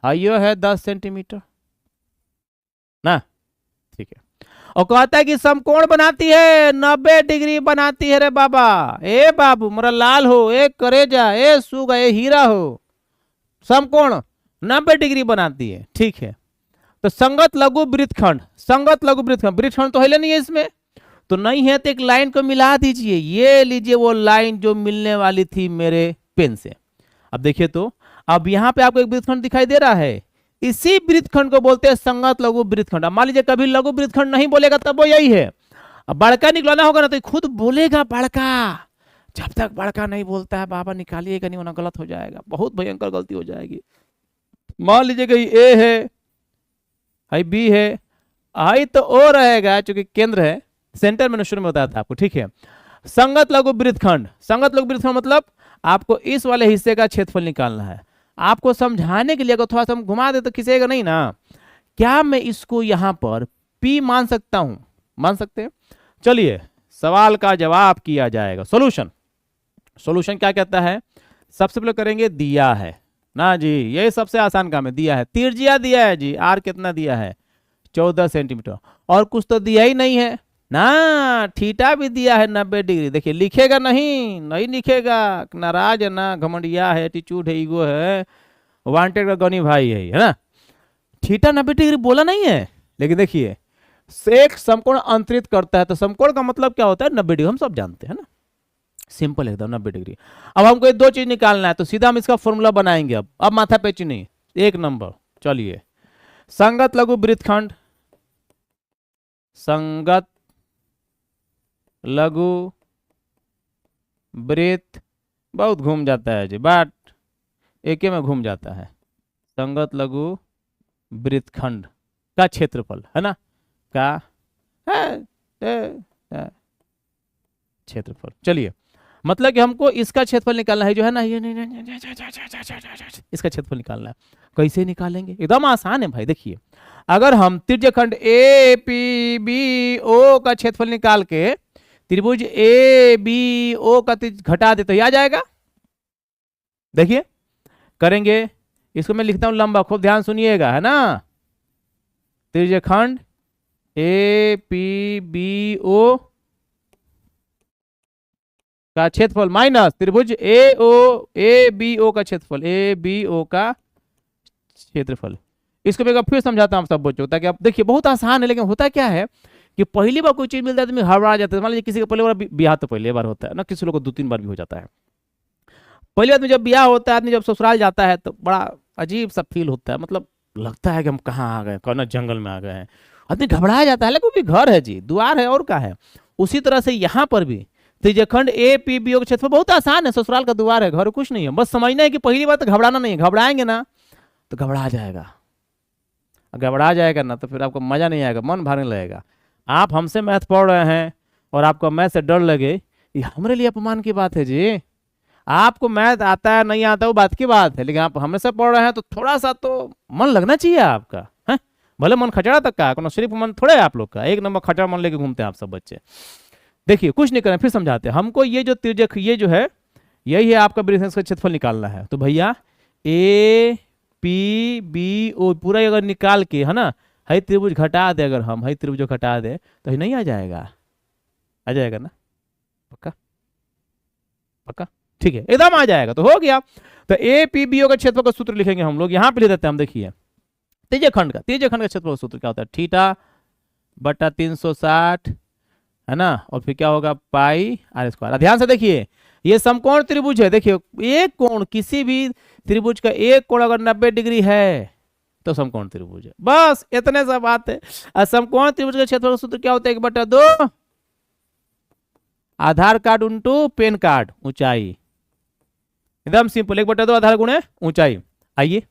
हाइयो है 10 सेंटीमीटर ना, ठीक है। और कहता है कि समकोण बनाती है 90 डिग्री बनाती है रे बाबा, ए बाबू मोरा लाल हो, ए करेजा, ए सुगा, ए हीरा हो, समकोण 90 डिग्री बनाती है, ठीक है। तो संगत लघु वृत्तखंड, संगत लघु वृत्तखंड, वृत्तखंड तो है नहीं है इसमें, तो नहीं है तो एक लाइन को मिला दीजिए। ये लीजिए वो लाइन जो मिलने वाली थी मेरे पेन से। अब देखिए तो अब यहाँ पे आपको एक वृत्तखंड दिखाई दे रहा है, इसी वृत्तखंड को बोलते हैं संगत लघु वृत्तखंड। अब मान लीजिए कभी लघु वृत्तखंड नहीं बोलेगा तब वो यही है, अब बड़का निकलाना होगा ना तो खुद बोलेगा बड़का। जब तक बड़का नहीं बोलता है बाबा निकालिएगा नहीं, वरना गलत हो जाएगा, बहुत भयंकर गलती हो जाएगी। मान लीजिए कि ए है, हाई बी है, हाई तो ओ रहेगा चूंकि केंद्र है, सेंटर में शुरू में बताया था आपको, ठीक है। संगत लघु वृत्तखंड, संगत लघु वृत्तखंड मतलब आपको इस वाले हिस्से का क्षेत्रफल निकालना है। आपको समझाने के लिए अगर थोड़ा सा हम घुमा दे तो खिसेगा नहीं ना। क्या मैं इसको यहां पर P मान सकता हूं, मान सकते हैं। चलिए सवाल का जवाब किया जाएगा। सॉल्यूशन, सॉल्यूशन क्या कहता है, सबसे पहले करेंगे दिया है ना जी, ये सबसे आसान काम है, दिया है, त्रिज्या दिया है जी, आर कितना दिया है 14 सेंटीमीटर, और कुछ तो दिया ही नहीं है ना, थीटा भी दिया है 90 डिग्री। देखिए लिखेगा नहीं, नहीं लिखेगा, नाराज है ना, घमंडिया है, एटीट्यूड है, ईगो है, वांटेड का गनी भाई है ना। थीटा 90 डिग्री बोला नहीं है, लेकिन देखिए एक समकोण अंतरित करता है, तो समकोण का मतलब क्या होता है 90 डिग्री, हम सब जानते हैं ना, सिंपल एकदम 90 डिग्री। अब हमको ये दो चीज निकालना है, तो सीधा हम इसका फॉर्मूला बनाएंगे। अब माथा पेची नहीं, एक नंबर। चलिए संगत लघु वृत्तखंड, संगत लघु वृत्त, बहुत घूम जाता है जी, बट एक में घूम जाता है। संगत लघु वृत्तखंड का क्षेत्रफल है ना, का क्षेत्रफल। चलिए मतलब कि हमको इसका क्षेत्रफल निकालना है जो है ना, ये इसका क्षेत्रफल निकालना है। कैसे निकालेंगे, एकदम आसान है भाई। देखिए अगर हम त्रिज्यखंड ए पी बी ओ का क्षेत्रफल निकाल के त्रिभुज ए बी ओ का घटा दे तो ये आ जाएगा। देखिए करेंगे, इसको मैं लिखता हूं लंबा, खूब ध्यान सुनिएगा है ना। त्रिज्यखंड ए पी बी ओ का क्षेत्रफल माइनस त्रिभुज ए बी ओ का क्षेत्रफल, ए बी ओ का क्षेत्रफल। इसको मैं फिर समझाता हूं सब बच्चों, ताकि आप देखिए बहुत आसान है। लेकिन होता क्या है कि पहली बार कोई चीज मिलता है तो हड़बड़ा जाता है। मान लीजिए किसी का पहले बार ब्याह तो पहले बार होता है ना, किसी लोग को 2-3 बार भी हो जाता है। पहली बार में जब ब्याह होता है, आदमी जब ससुराल जाता है तो बड़ा अजीब सा फील होता है, मतलब लगता है कि हम कहाँ आ गए, कौन जंगल में आ गए हैं, आदमी घबरा जाता है। लेकिन भी घर है जी, द्वार है और क्या है। उसी तरह से यहाँ पर भी त्रिज्यखंड ए पी बी ओ का क्षेत्रफल बहुत आसान है, ससुराल का द्वार है, घर कुछ नहीं है। बस समझना है कि पहली बार तो घबराना नहीं है, घबराएंगे ना तो घबरा जाएगा, घबरा जाएगा ना तो फिर आपको मजा नहीं आएगा, मन भागने लगेगा। आप हमसे मैथ पढ़ रहे हैं और आपको मैथ से डर लगे, ये हमारे लिए अपमान की बात है जी। आपको मैथ आता है नहीं आता वो बात की बात है, लेकिन आप हमेशा पढ़ रहे हैं तो थोड़ा सा तो मन लगना चाहिए आपका, है भले मन खचड़ा तक का, सिर्फ मन थोड़े आप लोग का, एक नंबर खचड़ा मन लेके घूमते हैं आप सब बच्चे। देखिए कुछ नहीं करें, फिर समझाते हैं। हमको ये जो त्रिज्यक ये जो है यही है आपका वृत्तखंड का क्षेत्रफल निकालना है। तो भैया ए पी बी ओ पूरा अगर निकाल के है ना, है त्रिभुज घटा दे, अगर हम है त्रिभुज घटा दे तो नहीं आ जाएगा, आ जाएगा ना, पक्का पक्का, ठीक है एकदम आ जाएगा। तो हो गया। तो ए पी बी ओ का क्षेत्रफल का सूत्र लिखेंगे हम लोग, यहां पे लिख देते हैं हम। देखिए त्रिज्यखंड का क्षेत्रफल का सूत्र क्या होता है, थीटा बटा 360 है ना, और फिर क्या होगा पाई आर स्क्वायर। ध्यान से देखिए ये समकोण त्रिभुज है। देखिए एक कोण, किसी भी त्रिभुज का एक कोण अगर 90 डिग्री है तो समकोण त्रिभुज है, बस इतने सा बात है। समकोण त्रिभुज का क्षेत्रफल का सूत्र क्या होता है, 1/2 आधार कार्ड उंटू पेन कार्ड ऊंचाई, एकदम सिंपल, 1/2 आधार गुणे ऊंचाई। आइए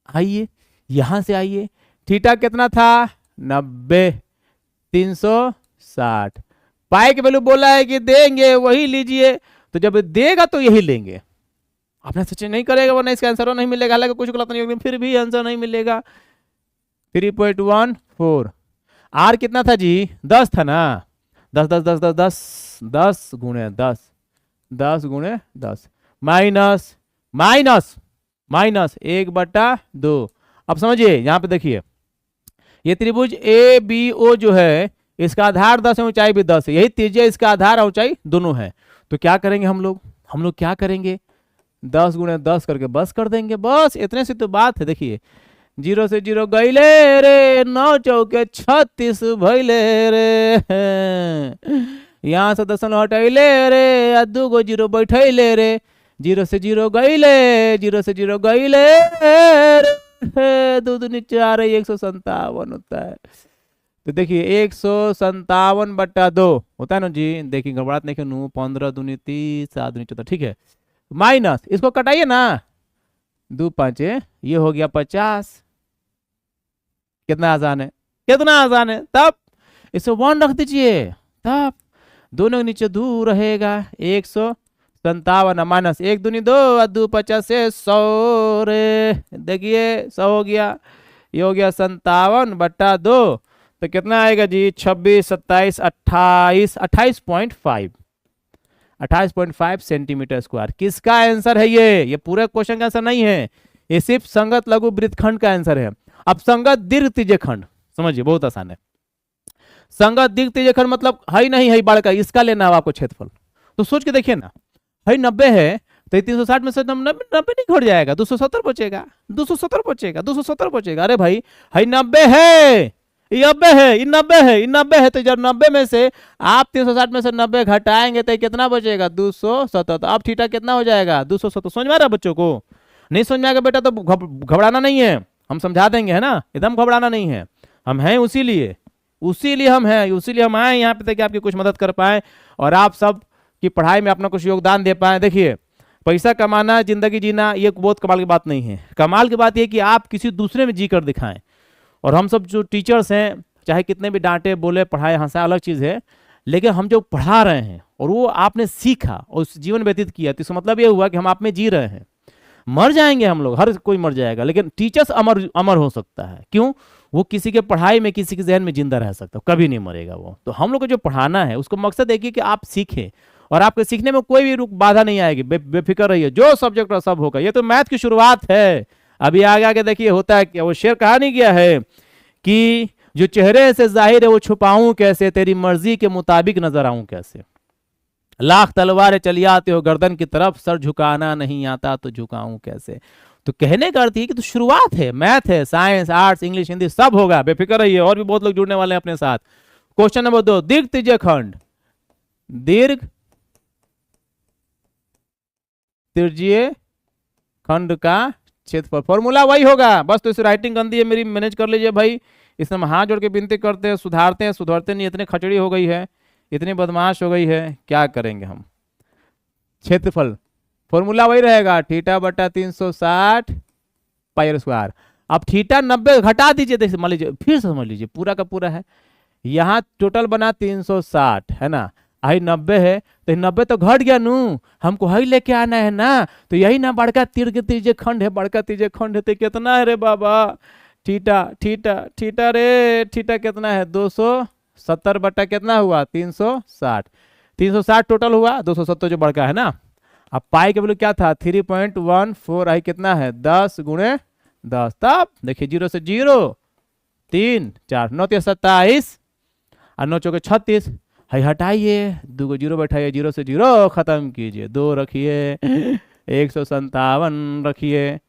आइए यहां से आइए, थीटा कितना था 90, 360, पाई की वैल्यू बोला है कि देंगे वही लीजिए, तो जब देगा तो यही लेंगे, आपने सच नहीं करेगा वरना इसका आंसर नहीं मिलेगा, हालांकि कुछ गलत नहीं होगी फिर भी आंसर नहीं मिलेगा। 3.14, आर कितना था जी 10 था ना, 10 10 10 10 10 10 गुणे 10, 10 गुणे 10, माइनस माइनस माइनस 1/2। अब समझिए यहां पे देखिए, ये त्रिभुज ए बी ओ जो है इसका आधार 10 है, ऊंचाई भी 10 है, यही त्रिज्या इसका आधार और ऊंचाई दोनों है। तो क्या करेंगे हम लोग क्या करेंगे, 10 गुणे 10 करके बस कर देंगे, बस इतने से तो बात है। देखिए 0 से 0 गईले रे, 9 चौके 36 भैले रे, यहाँ से 10 हटैले रे, 2 गो 0 बैठैले रे, 0 से 0 गईले, 0 से 0 गईले रे, 2 दूनी 4 157 होता है। तो देखिए 157/2 होता है ना जी, देखिए घबराहट नहीं क्यों, 15 दूनी 30, 7 दूनी 14, ठीक है, माइनस इसको कटाइए ना, 2 5 ये हो गया 50, कितना आसान है, कितना आसान है। तब इसे 1 रख दीजिए, तब दोनों के नीचे 2 रहेगा, 157 माइनस 1 दूनी 2, 2 50 से 100 रे, देखिए 100 हो गया, ये हो गया 57/2, तो कितना आएगा जी 26 27 28 28.5 28.5 सेंटीमीटर स्क्वायर। किसका आंसर है ये पूरे क्वेश्चन का आंसर नहीं है, ये सिर्फ संगत लघु वृत्तखंड का आंसर है। अब संगत दीर्घ त्रिज्यखंड समझिए, बहुत आसान है। संगत दीर्घ त्रिज्यखंड मतलब है नहीं है बाढ़ का, इसका लेना है आपको क्षेत्रफल, तो सोच के देखिए ना, है 90 है तो 360 में से 90 नहीं घट जाएगा, 270 बचेगा, 270 बचेगा, 270 बचेगा। अरे भाई है 90 है, ये 90 है, ये 90 है, ये 90 है, तो जब 90 में से आप 360 में से 90 घटाएंगे तो कितना बचेगा 270, तो अब थीटा कितना हो जाएगा 270। समझ में आ रहा बच्चों को, नहीं समझ में आएगा बेटा तो घबराना नहीं है, हम समझा देंगे, है ना, एकदम घबराना नहीं है, हम हैं उसीलिए हम हैं, उसीलिए हम आए यहाँ पे ताकि आपकी कुछ मदद कर पाए और आप सब की पढ़ाई में अपना कुछ योगदान दे पाए। देखिए पैसा कमाना जिंदगी जीना ये बहुत कमाल की बात नहीं है, कमाल की बात यह कि आप किसी दूसरे में जी कर दिखाएं। और हम सब जो टीचर्स हैं चाहे कितने भी डांटे बोले पढ़ाए हंसा अलग चीज़ है, लेकिन हम जो पढ़ा रहे हैं और वो आपने सीखा और उस जीवन व्यतीत किया, तो इसका मतलब ये हुआ कि हम आप में जी रहे हैं। मर जाएंगे हम लोग, हर कोई मर जाएगा, लेकिन टीचर्स अमर हो सकता है। क्यों? वो किसी के पढ़ाई में किसी के जहन में जिंदा रह सकता है, कभी नहीं मरेगा वो। तो हम लोग को जो पढ़ाना है उसको मकसद देखिए कि आप सीखें और आपके सीखने में कोई भी बाधा नहीं आएगी, बेफिक्र रहिए, जो सब्जेक्ट सब होगा। ये तो मैथ की शुरुआत है, अभी आगे आगे देखिए होता है क्या। वो शेर कहा नहीं गया है कि जो चेहरे से जाहिर है वो छुपाऊं कैसे, तेरी मर्जी के मुताबिक नजर आऊं कैसे, लाख तलवारें चली आते हो गर्दन की तरफ, सर झुकाना नहीं आता तो झुकाऊं कैसे। तो कहने का अर्थ है कि तो शुरुआत है, मैथ है, साइंस आर्ट्स इंग्लिश हिंदी सब होगा, बेफिक्र रहिए। और भी बहुत लोग जुड़ने वाले हैं अपने साथ। क्वेश्चन नंबर 2, दीर्घ त्रिज्यखंड, दीर्घ त्रिज्यीय खंड का क्षेत्रफल, फॉर्मूला वही होगा, बस तो इसे राइटिंग गंदी है मेरी, मैनेज कर लीजिए भाई। इसमें हम हाथ जोड़ के विनती करते हैं, सुधारते नहीं, इतनी खचड़ी हो गई है, इतनी बदमाश हो गई है, क्या करेंगे हम। क्षेत्रफल फॉर्मूला वही रहेगा, θ/360 πr²। अब थीटा 90 घटा दीजिए, देखिए मान लीजिए, फिर समझ लीजिए पूरा का पूरा है, यहाँ टोटल बना 360 है ना, आई 90 है तो 90 तो घट गया नू, हमको हई लेके आना है ना, तो यही ना बड़का त्रिज्यखंड है, बड़का त्रिज्यखंड है तो कितना है रे बाबा, थीटा रे, थीटा कितना है 270 बटा कितना हुआ 360, 360 टोटल हुआ, 270 जो बड़का है ना। अब पाई के वैल्यू क्या था 3.14, आई कितना है 10 गुणे 10, तब देखिए 0 से 0 3 4 9 3 27 और 9 चौके 36, है हटाइए, 2 को 0 बैठाइए, 0 से 0 खत्म कीजिए, 2 रखिए, 157 रखिए,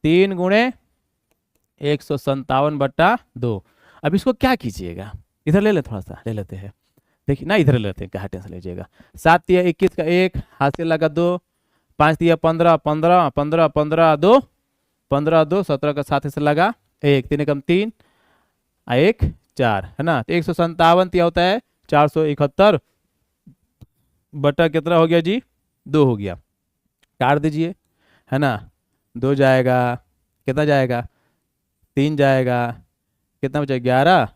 3 गुणे 157/2। अब इसको क्या कीजिएगा, इधर ले ले, थोड़ा सा ले लेते हैं, देखिए ना इधर ले लेते हैं, क्या टेंशन लीजिएगा। 7 दिया 21 का 1 हाथ से लगा 2, 5 दिया 15 15 15 15 2 15 2 17 का 7 से लगा 1, 3 कम 3 1 4 है ना, 157 दिया होता है 471 बटा कितना हो गया जी 2 हो गया, काट दीजिए है ना, 2 जाएगा कितना जाएगा, 3 जाएगा, कितना बचा 11,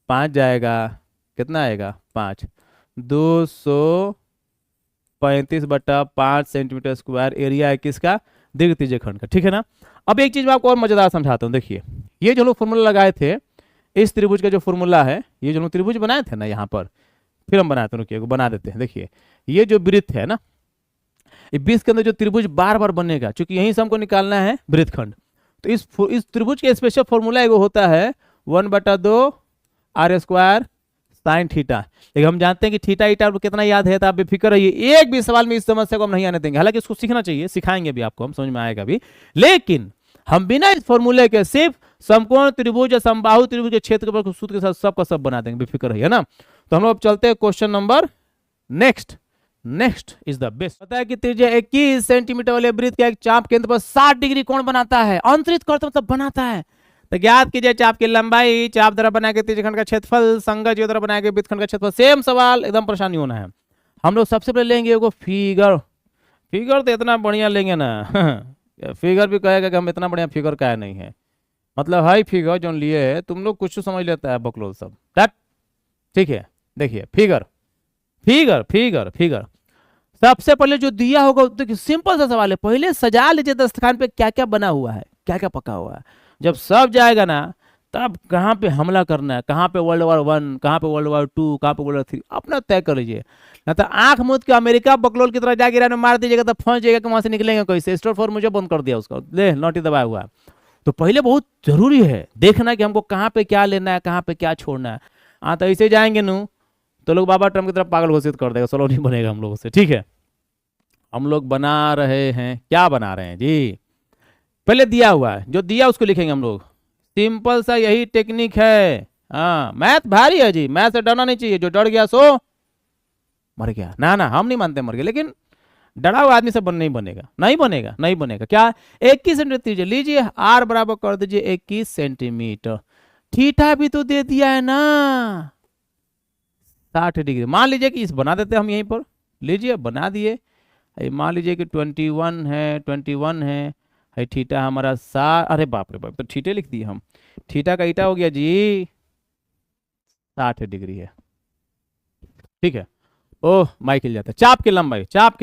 5 जाएगा, कितना आएगा 5, 235/5 सेंटीमीटर स्क्वायर एरिया है किसका, दीर्घ त्रिज्यीय खंड का। ठीक है ना। अब एक चीज मैं आपको और मजेदार समझाता हूँ। देखिए ये जो लोग फॉर्मूला लगाए थे, इस त्रिभुज का जो फॉर्मूला है, ये जो लोग त्रिभुज बनाए थे ना यहाँ पर, फिर हम बनाए थे, रुकिए बना देते हैं। देखिए ये जो वृत्त है ना, ये वृत्त के अंदर जो त्रिभुज बार बार बनेगा, क्योंकि यहीं से हमको निकालना है वृत्तखंड, तो इस त्रिभुज के स्पेशल फॉर्मूला एगो होता है 1/2 r² साइन थीटा। लेकिन हम जानते हैं कि थीटा ईटा कितना याद है, तो आप बेफिक्र रहिए, एक भी सवाल में इस समस्या को हम नहीं आने देंगे। हालांकि इसको सीखना चाहिए, सिखाएंगे भी आपको, हम समझ में आएगा भी, लेकिन हम बिना इस फॉर्मूले के सिर्फ समकोण त्रिभुज या समबाहु त्रिभुज के क्षेत्रफल सूत्र के साथ सबका सब बना देंगे, बेफिक्र रहिए ना। तो हम लोग अब चलते हैं question number next is the best. पता है कि त्रिज्या 21 सेंटीमीटर वाले वृत्त का एक चाप केंद्र पर 60 डिग्री कोण बनाता है, अंतरित करता मतलब बनाता है। तो ज्ञात कीजिए चाप की लंबाई, चाप द्वारा बनाए गए त्रिज्यखंड का क्षेत्रफल, संगत जीव द्वारा बनाए गए वृत्तखंड का क्षेत्रफल। सेम सवाल, एकदम परेशानी होना है। हम लोग सबसे पहले लेंगे एगो फिगर तो इतना बढ़िया लेंगे ना फिगर भी कहेगा कि हम इतना बढ़िया फिगर का नहीं है, मतलब हाई फिगर जो लिए है, तुम लोग कुछ समझ लेता है बकलोल सब, ठीक है। देखिए फिगर सबसे पहले जो दिया होगा, देखिए सिंपल सा सवाल है, पहले सजा लीजिए दस्तखान पे क्या क्या बना हुआ है, क्या क्या पका हुआ है। जब सब जाएगा ना, तब कहाँ पे हमला करना है, कहाँ पे World War I, कहाँ पे World War II, कहाँ पे World War III, अपना तय कर लीजिए। ना तो आंख मूंद के अमेरिका बकलोल की तरह जाके ईरान में मार दीजिएगा, तो फंस जाएगा कि वहां से निकलेंगे कैसे। स्टोर फॉर मुझे बंद कर दिया उसका, ले नोटिस दबाया हुआ है। तो पहले बहुत जरूरी है देखना कि हमको कहाँ पे क्या लेना है, कहाँ पे क्या छोड़ना है। हाँ तो ऐसे जाएंगे नू तो लोग बाबा ट्रम्प की तरफ पागल घोषित कर देगा, चलो नहीं बनेगा हम लोगों से। ठीक है, हम लोग बना रहे हैं, क्या बना रहे हैं जी, पहले दिया हुआ है, जो दिया उसको लिखेंगे हम लोग। सिंपल सा यही टेक्निक है। हाँ मैथ भारी है जी, मैथ से डरना नहीं चाहिए, जो डर गया सो मर गया। ना हम नहीं मानते मर गया, लेकिन डरा हुआ आदमी से नहीं बनेगा। क्या 21 सेंटीमीटर लीजिए, आर बराबर कर दीजिए 21 सेंटीमीटर। थीटा भी तो दे दिया है ना 60 डिग्री। मान लीजिए कि इस बना देते हम यहीं पर, लीजिए बना दिए। मान लीजिए कि 21 है, थीटा हमारा 60, अरे बाप रे बाप, तो थीटे लिख दिए हम। थीटा का ईटा हो गया जी 60 डिग्री है। ठीक है, ओह माइक हिल जाता है। चाप की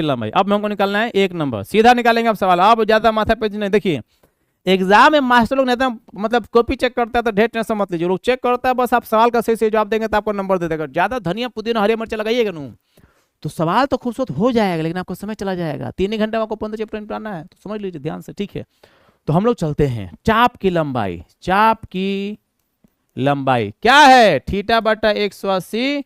लंबाई अब हमको निकालना है 1 नंबर, सीधा निकालेंगे अब सवाल। अब ज्यादा माथा पे नहीं, देखिए एग्जाम में मास्टर लोग नहीं, मतलब कॉपी चेक करता है तो ढेर टेंशन मत लीजिए, लोग चेक करता है बस, आप सवाल का सही जवाब देंगे तो आपको नंबर दे देगा। ज्यादा धनिया पुदीना हरी मिर्च लगाइएगा नू तो सवाल तो खूबसूरत हो जाएगा, लेकिन आपको समय चला जाएगा। 3 ही घंटे में आपको 15 चैप्टर निपटाना है, तो समझ लीजिए ध्यान से। ठीक है, तो हम लोग चलते हैं। चाप की लंबाई क्या है, θ/180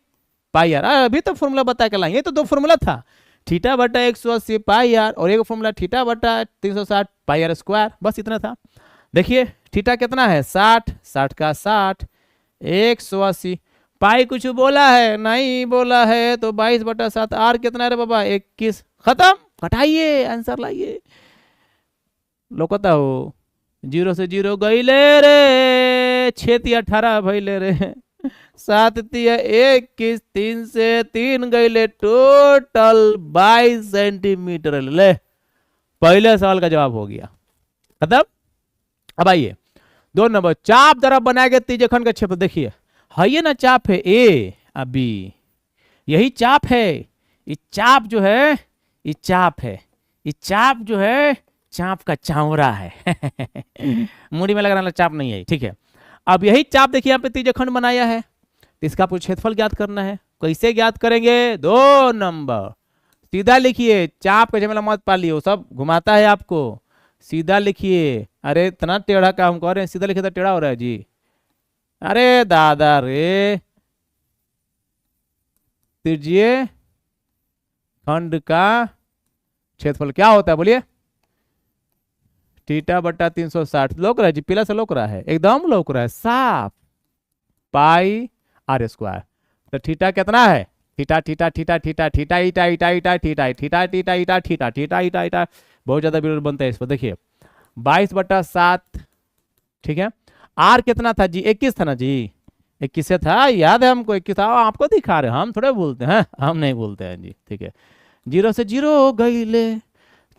पाई आर। अभी तो फॉर्मूला बता के लाए, ये तो 2 फॉर्मूला था, θ/180 पाई आर और एक फॉर्मूला θ/360 पाई आर स्क्वायर, बस इतना था। देखिए थीटा कितना है 60 का 60, 180 पाई कुछ बोला है नहीं बोला है, तो 22/7। आर कितना है रे बाबा 21, खत्म, कटाइए आंसर लाइए। लोकता हो 0 से 0 गईले रे, 6 18 भइले रे, 7 21, 3 से 3 गईले, टोटल 22 सेंटीमीटर। ले पहले सवाल का जवाब हो गया, खत्म। अब आइए 2 नंबर, चाप द्वारा बनाए गए त्रिज्यखंड का क्षेत्रफल। देखिए है ये ना चाप है ए और बी, यही चाप है। ये चाप जो है, ये चाप जो है चाप का चावरा है मुड़ी में लगाने वाला चाप नहीं है। ठीक है, अब यही चाप देखिए यहाँ पे त्रिज्यखंड बनाया है, तो इसका आपको क्षेत्रफल ज्ञात करना है। कैसे ज्ञात करेंगे, 2 नंबर सीधा लिखिए, चाप का झमेला मत पालिए, वो सब घुमाता है आपको। सीधा लिखिए, अरे इतना टेढ़ा काम कर रहे हैं, सीधा लिखिए तो टेढ़ा हो रहा है जी। अरे दादा रे, त्रिज्यीय खंड का क्षेत्रफल क्या होता है बोलिए, θ/360 लोक रहा है जी, पीला से लोक रहा है, एकदम लोक रहा है साफ, पाई आर स्क्वायर। तो थीटा कितना है, थीटा बहुत ज्यादा वीडियो बनता है इस पर। देखिए 22/7, ठीक है। आर कितना था जी, 21 था ना जी, 21 से था, याद है हमको 21 था, आपको दिखा रहे, हम थोड़े बोलते हैं, हम नहीं बोलते हैं जी। ठीक है, 0 से 0 गईले,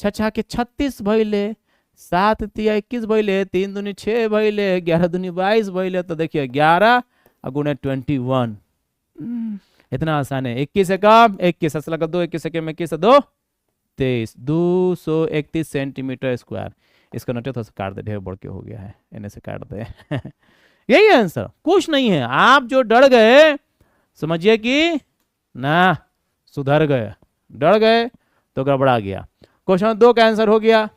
6 के 36 भइले, 7 तिया 21 भइले, 3 दूनी 6 भइले, 11 दूनी 22 भइले, तो देखिए 11 गुणे 21। इतना आसान है। 21 से कम 21 असला का 2, 21 से कम 21 से 2 23, 231 सेंटीमीटर स्क्वायर। इसका नोटे थोड़ा सा काट दे, ढेर बढ़ के हो गया है, इन्हें से काट दे। यही आंसर, कुछ नहीं है। आप जो डर गए समझिए कि ना सुधर गए, डर गए तो गड़बड़ा गया। क्वेश्चन 2 का आंसर हो गया,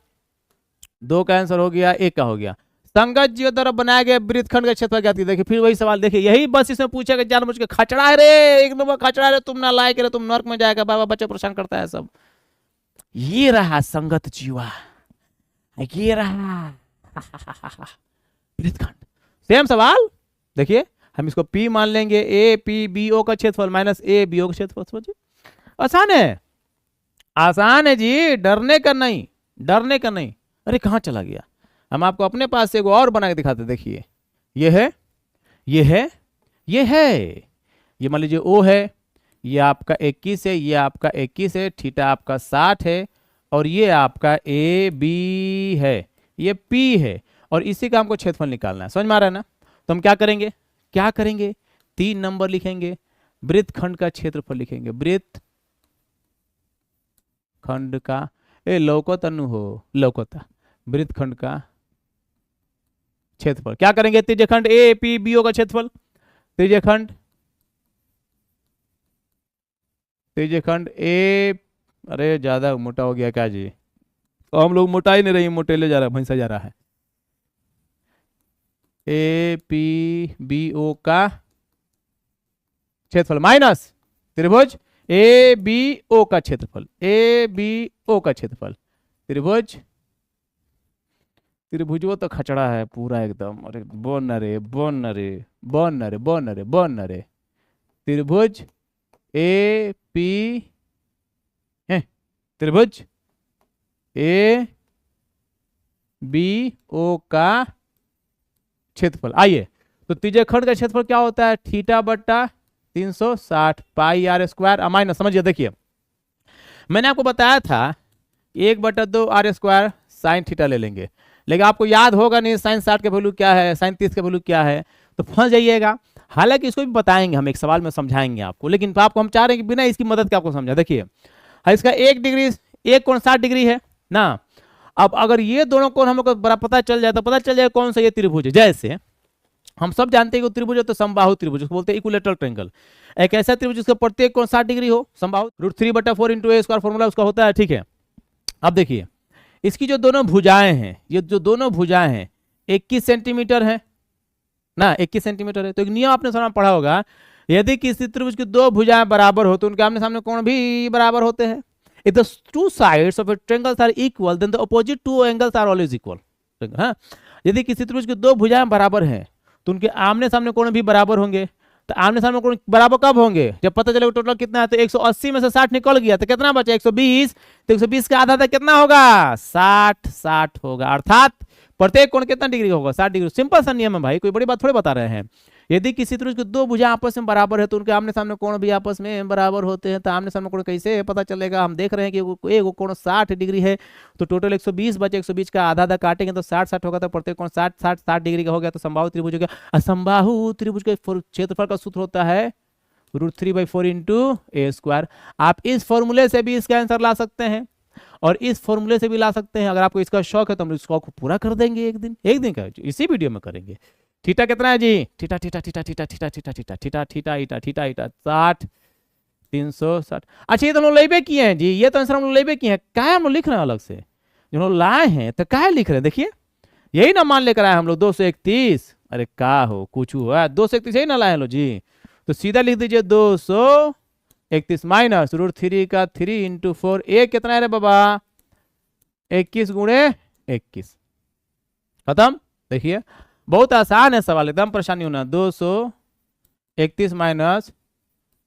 2 का आंसर हो गया, 1 का हो गया। संगत जीव द्वारा बनाया गया वृत्तखंड का क्षेत्रफल ज्ञात कीजिए। देखिए फिर वही सवाल, देखिए यही बस इसमें पूछेगा जानबूझ के, खचड़ा है रे, एक नंबर खचड़ा रे, तुम ना लायक रे, तुम नर्क में जाएगा, बाबा बच्चे परेशान करता है सब। ये रहा संगत जीवा, ये रहा वृत्तखंड। सेम सवाल, देखिए हम इसको P मान लेंगे, ए पी बी ओ का क्षेत्रफल माइनस ए बी ओ का क्षेत्रफल। समझिए आसान है, आसान है जी, डरने का नहीं, डरने का नहीं। अरे कहाँ चला गया? हम आपको अपने पास से एगो और बना के दिखाते। देखिए ये है, ये है, ये है, ये मान लीजिए O है, ये आपका 21 है, ये आपका 21 है, थीटा आपका 60 है, और ये आपका ए बी है, ये P है, और इसी का हमको क्षेत्रफल निकालना है। समझ में आ रहा है ना? तो हम क्या करेंगे, क्या करेंगे, 3 नंबर लिखेंगे, वृत्तखंड का क्षेत्रफल लिखेंगे, वृत्तखंड का, ए लौकता नु हो, लौकता, वृत्तखंड का क्षेत्रफल। क्या करेंगे, त्रिज्यखंड ए पी बी ओ का क्षेत्रफल, त्रिज्यखंड, त्रिज्यखंड ए, अरे ज्यादा मोटा हो गया क्या जी? तो हम लोग मोटा ही नहीं रही, मोटे ले जा रहा है, भैंसा जा रहा है। ए पी बी ओ का क्षेत्रफल माइनस त्रिभुज ए बी ओ का क्षेत्रफल, ए बी ओ का क्षेत्रफल, त्रिभुज, त्रिभुजो तो खचड़ा है पूरा एकदम। अरे बोन रे, बोन रे, बोन रे, बोन रे, बोन रे, त्रिभुज ए पी है, त्रिभुज ए बी ओ का क्षेत्रफल। आइए तो त्रिज्यखंड का क्षेत्रफल क्या होता है, थीटा बट्टा 360 पाई आर स्क्वायर माइनस, समझिए देखिए मैंने आपको बताया था 1/2 आर स्क्वायर साइन थीटा ले लेंगे, लेकिन आपको याद होगा नहीं साइन 60 का वैल्यू क्या है, साइन 30 का वैल्यू क्या है, तो फंस जाइएगा। हालांकि इसको भी बताएंगे हम, एक सवाल में समझाएंगे आपको, लेकिन आपको हम चाह रहे हैं कि बिना इसकी मदद के आपको समझा। देखिए इसका 1 डिग्री, एक कोण 60 डिग्री है ना। अब अगर ये दोनों कोण हमको बड़ा पता चल जाए तो पता चल जाए कौन सा ये त्रिभुज है। जैसे हम सब जानते हैं कि त्रिभुज है तो समबाहु त्रिभुज, उसको बोलते हैं इक्विलेटरल ट्रायंगल। एक ऐसा त्रिभुज जिसका प्रत्येक कोण 60 डिग्री हो, समबाहु, √3/4 × a स्क्वायर फॉर्मूला उसका होता है, ठीक है। अब देखिए इसकी जो दोनों भुजाएं हैं, ये जो दोनों भुजाएं हैं 21 सेंटीमीटर है ना, 21 सेंटीमीटर है। तो एक नियम आपने सामने पढ़ा होगा, यदि किसी त्रिभुज की 2 भुजाएं बराबर हो तो उनके आमने सामने कोण भी बराबर होते हैं। If the 2 sides of a triangle are equal, then the opposite 2 angles are always equal. हाँ, यदि किसी त्रिभुज की 2 भुजाएं बराबर हैं तो उनके आमने सामने कोण भी बराबर होंगे। तो आमने सामने कोण बराबर कब होंगे, जब पता चलेगा टोटल कितना है। तो 180 में से 60 निकल गया तो कितना बचा, 120। तो 120 का आधा कितना होगा, 60 होगा, अर्थात प्रत्येक कोण कितना डिग्री होगा, 60 डिग्री। सिंपल सा नियम है भाई, कोई बड़ी बात थोड़ी बता रहे हैं। यदि किसी त्रिभुज की 2 भुजाएं आपस में बराबर है तो उनके आमने सामने कोण भी आपस में बराबर होते हैं। तो आमने सामने कोण कैसे पता चलेगा, हम देख रहे हैं कि एक कोण 60 डिग्री है तो टोटल 120 बचे, 120 का आधा काटेंगे तो 60 होगा, तो प्रत्येक कोण 60 डिग्री का हो गया। तो समबाहु त्रिभुज हो गया। असमबाहु त्रिभुज के क्षेत्रफल का सूत्र होता है √3/4 × a स्क्वायर। आप इस फॉर्मूले से भी इसका आंसर ला सकते हैं और इस फॉर्मूले से भी ला सकते हैं। अगर आपको इसका शौक है तो हम इस शौक को पूरा कर देंगे एक दिन, एक दिन का इसी वीडियो में करेंगे। थीटा कितना है जी, theta theta theta theta theta theta theta theta theta theta theta theta 60 360। अच्छा ये तो हम लोग लेबे किए हैं जी, ये तो आंसर हम लोग लेबे किए हैं। क्या हम लोग लिख रहे हैं अलग से, जो लोग लाए हैं तो क्या लिख रहे हैं, देखिए यही ना मान लेकर आए हम लोग 231। अरे क्या हो कुछ हुआ, 231 यही ना लाए लो जी। तो सीधा लिख दीजिए 231 माइनस √3 का 3 × 4, एक कितना है रे बाबा, 21 × 21, खत्म। देखिए बहुत आसान है सवाल, एकदम परेशानी होना। 231 माइनस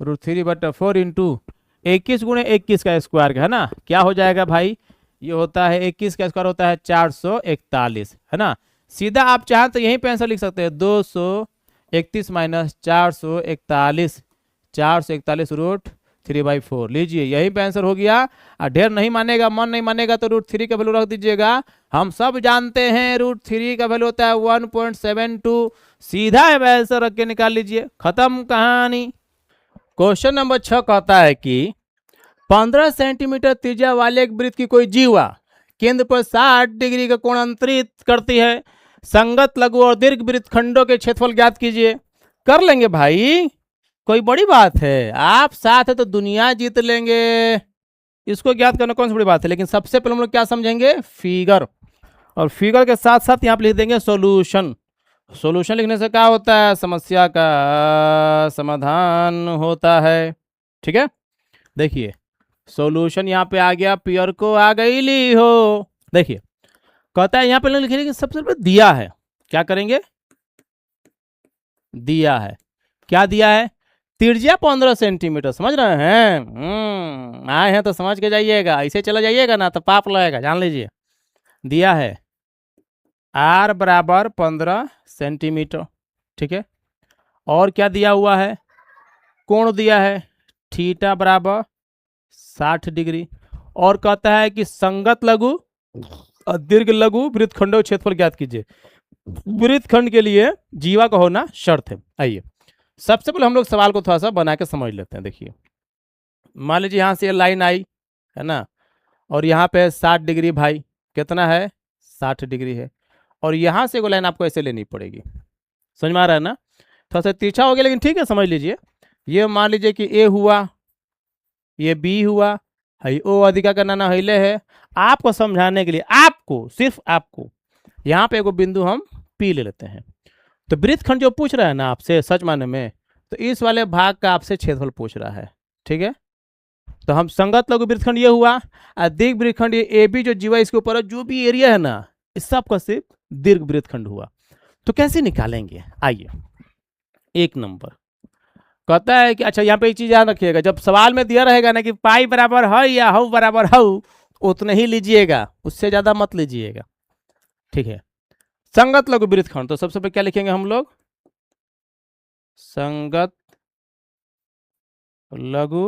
√3/4 × 21 × 21 का स्क्वायर का है ना, क्या हो जाएगा भाई, ये होता है 21 का स्क्वायर होता है 441 है ना। सीधा आप चाहें तो यहीं पे आंसर लिख सकते हैं 231 माइनस 441, 441 √3 3/4 लीजिए, यही पे आंसर हो गया। और ढेर नहीं मानेगा, मन नहीं मानेगा तो √3 का वैल्यू रख दीजिएगा। हम सब जानते हैं √3 का वैल्यू होता है 1.72। सीधा आंसर रख के निकाल लीजिए, खत्म कहानी। क्वेश्चन नंबर 6 कहता है कि 15 सेंटीमीटर त्रिज्या वाले एक वृत्त की कोई जीवा केंद्र पर 60 डिग्री का कोण अंतरित करती है। संगत, लघु और दीर्घ वृत्त खंडों के क्षेत्रफल ज्ञात कीजिए। कर लेंगे भाई, कोई बड़ी बात है, आप साथ है तो दुनिया जीत लेंगे। इसको ज्ञात करना कौन सी बड़ी बात है। लेकिन सबसे पहले हम लोग क्या समझेंगे, फिगर, और फिगर के साथ साथ यहाँ पे लिख देंगे सॉल्यूशन। सॉल्यूशन लिखने से क्या होता है, समस्या का समाधान होता है। ठीक है, देखिए सॉल्यूशन यहाँ पे आ गया, पियर को आ गई ली हो। देखिए कहता है यहाँ पे लिखेंगे कि सबसे पहले दिया है, क्या करेंगे, दिया है, क्या दिया है, त्रिज्या 15 सेंटीमीटर, समझ रहे हैं। आए हैं तो समझ के जाइएगा, ऐसे चला जाइएगा ना तो पाप लगेगा, जान लीजिए। दिया है r बराबर 15 सेंटीमीटर, ठीक है। और क्या दिया हुआ है, कोण दिया है थीटा बराबर 60 डिग्री। और कहता है कि संगत लघु और दीर्घ लघु वृत्तखंडों क्षेत्रफल ज्ञात कीजिए। वृत्तखंड के लिए जीवा का होना शर्त है। आइए सबसे पहले हम लोग सवाल को थोड़ा सा बना के समझ लेते हैं। देखिए मान लीजिए यहाँ से ये लाइन आई है ना, और यहाँ पे 60 डिग्री, भाई कितना है 60 डिग्री है, और यहाँ से वो लाइन आपको ऐसे लेनी पड़ेगी। समझ में आ रहा है ना, थोड़ा सा तिरछा हो गया लेकिन ठीक है, समझ लीजिए। ये मान लीजिए कि ए हुआ, ये बी हुआ, हई ओ अधिका का नाना हिले है। आपको समझाने के लिए, आपको सिर्फ आपको यहाँ पे एगो बिंदु हम पी ले लेते हैं। तो वृत्तखंड जो पूछ रहा है ना आपसे सच माने में, तो इस वाले भाग का आपसे क्षेत्रफल पूछ रहा है। ठीक है, तो हम संगत लघु वृत्तखंड ये हुआ, और दीर्घ वृत्तखंड ये ए बी जो जीवा इसके ऊपर जो भी एरिया है ना, इस सब का सिर्फ दीर्घ वृत्तखंड हुआ। तो कैसे निकालेंगे, आइए। एक नंबर कहता है कि अच्छा यहाँ पे एक चीज याद रखिएगा, जब सवाल में दिया रहेगा ना कि पाई बराबर है या हऊ बराबर हऊ, उतना ही लीजिएगा, उससे ज्यादा मत लीजिएगा। ठीक है, संगत लघु वृत्तखंड, तो सबसे पहले क्या लिखेंगे हम लोग, संगत लघु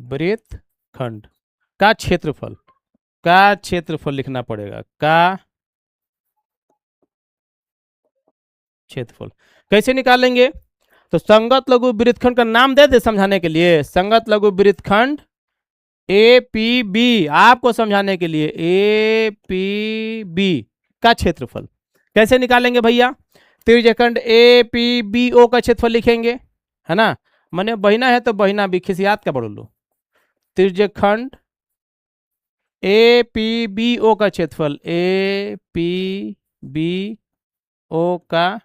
वृत्तखंड का क्षेत्रफल, का क्षेत्रफल लिखना पड़ेगा, का क्षेत्रफल। कैसे निकालेंगे, तो संगत लघु वृत्तखंड का नाम दे दे समझाने के लिए, संगत लघु वृत्तखंड ए पी बी, आपको समझाने के लिए ए पी बी का क्षेत्रफल। कैसे निकालेंगे भैया, त्रिज्यखंड ए पी बी ओ का क्षेत्रफल लिखेंगे, है ना, मैंने बहिना है तो बहिना भी खिसियात का बढ़ लो। त्रिज्यखंड ए पी बी ओ का क्षेत्रफल, ए पी बी ओ का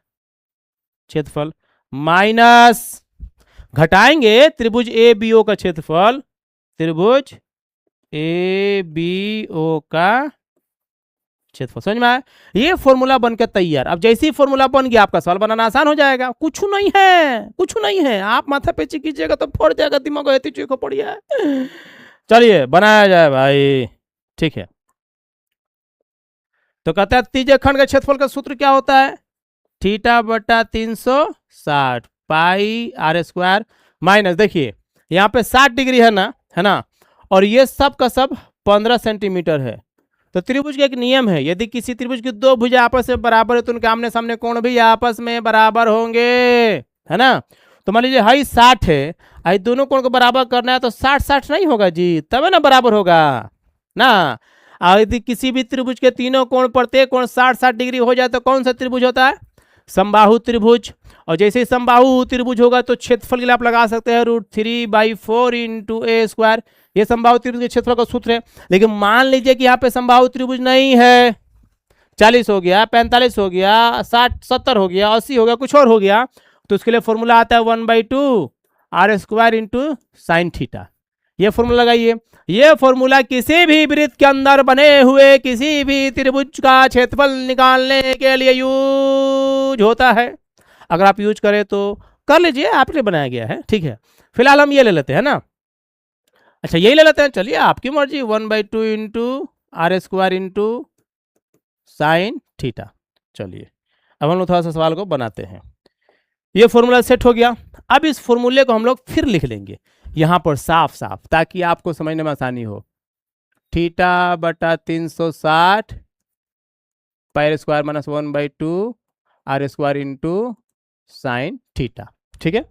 क्षेत्रफल माइनस, घटाएंगे त्रिभुज ए बी ओ का क्षेत्रफल, त्रिभुज ए बी ओ का क्षेत्रफल। समझ में आया, ये फॉर्मूला बनकर तैयार। अब जैसे ही फॉर्मूला बन गया आपका सवाल बनाना आसान हो जाएगा। कुछ नहीं है, कुछ नहीं है, आप माथा पेची कीजिएगा तो फट जाएगा दिमाग, चीज को पड़िए। चलिए बनाया जाए भाई, ठीक है। तो कहता है त्रिज्यखंड का क्षेत्रफल का सूत्र क्या होता है, थीटा बटा 360 पाई आर स्क्वायर माइनस, देखिए यहाँ पे 60 डिग्री है ना, और ये सब का सब 15 सेंटीमीटर है। तो त्रिभुज का एक नियम है, यदि किसी त्रिभुज की दो भुजा आपस में बराबर है तो उनके आमने सामने कोण भी आपस में बराबर होंगे, है ना। तो मान लीजिए हाई 60 है, आई दोनों कोण को बराबर करना है तो 60-60 नहीं होगा जी, तब है ना बराबर होगा ना। यदि किसी भी त्रिभुज के तीनों कोण प्रत्येक कोण 60-60 डिग्री हो जाए तो कौन सा त्रिभुज होता है, समबाहु त्रिभुज। और जैसे ही समबाहु त्रिभुज होगा तो क्षेत्रफल के लिए आप लगा सकते हैं √3/4 इंटू ए स्क्वायर, ये समबाहु त्रिभुज के क्षेत्रफल का सूत्र है। लेकिन मान लीजिए कि यहाँ पे समबाहु त्रिभुज नहीं है, 40 हो गया, 45 हो गया, 60 70 हो गया, 80 हो गया, कुछ और हो गया, तो उसके लिए फॉर्मूला आता है 1/2 R square into sine theta. ये फॉर्मूला लगाइए। ये फॉर्मूला किसी भी वृत्त के अंदर बने हुए किसी भी त्रिभुज का क्षेत्रफल निकालने के लिए यूज होता है। अगर आप यूज करें तो कर लीजिए, आपके लिए बनाया गया है, ठीक है। फिलहाल हम ये ले लेते हैं ना, अच्छा यही ले लेते हैं, चलिए आपकी मर्जी, 1/2 into R square into sine theta. चलिए अब हम लोग थोड़ा सा सवाल को बनाते हैं। ये फॉर्मूला सेट हो गया। अब इस फॉर्मूले को हम लोग फिर लिख लेंगे यहां पर साफ साफ, ताकि आपको समझने में आसानी हो। थीटा बटा 360 pi square minus 1/2 R square into sine theta. ठीक है,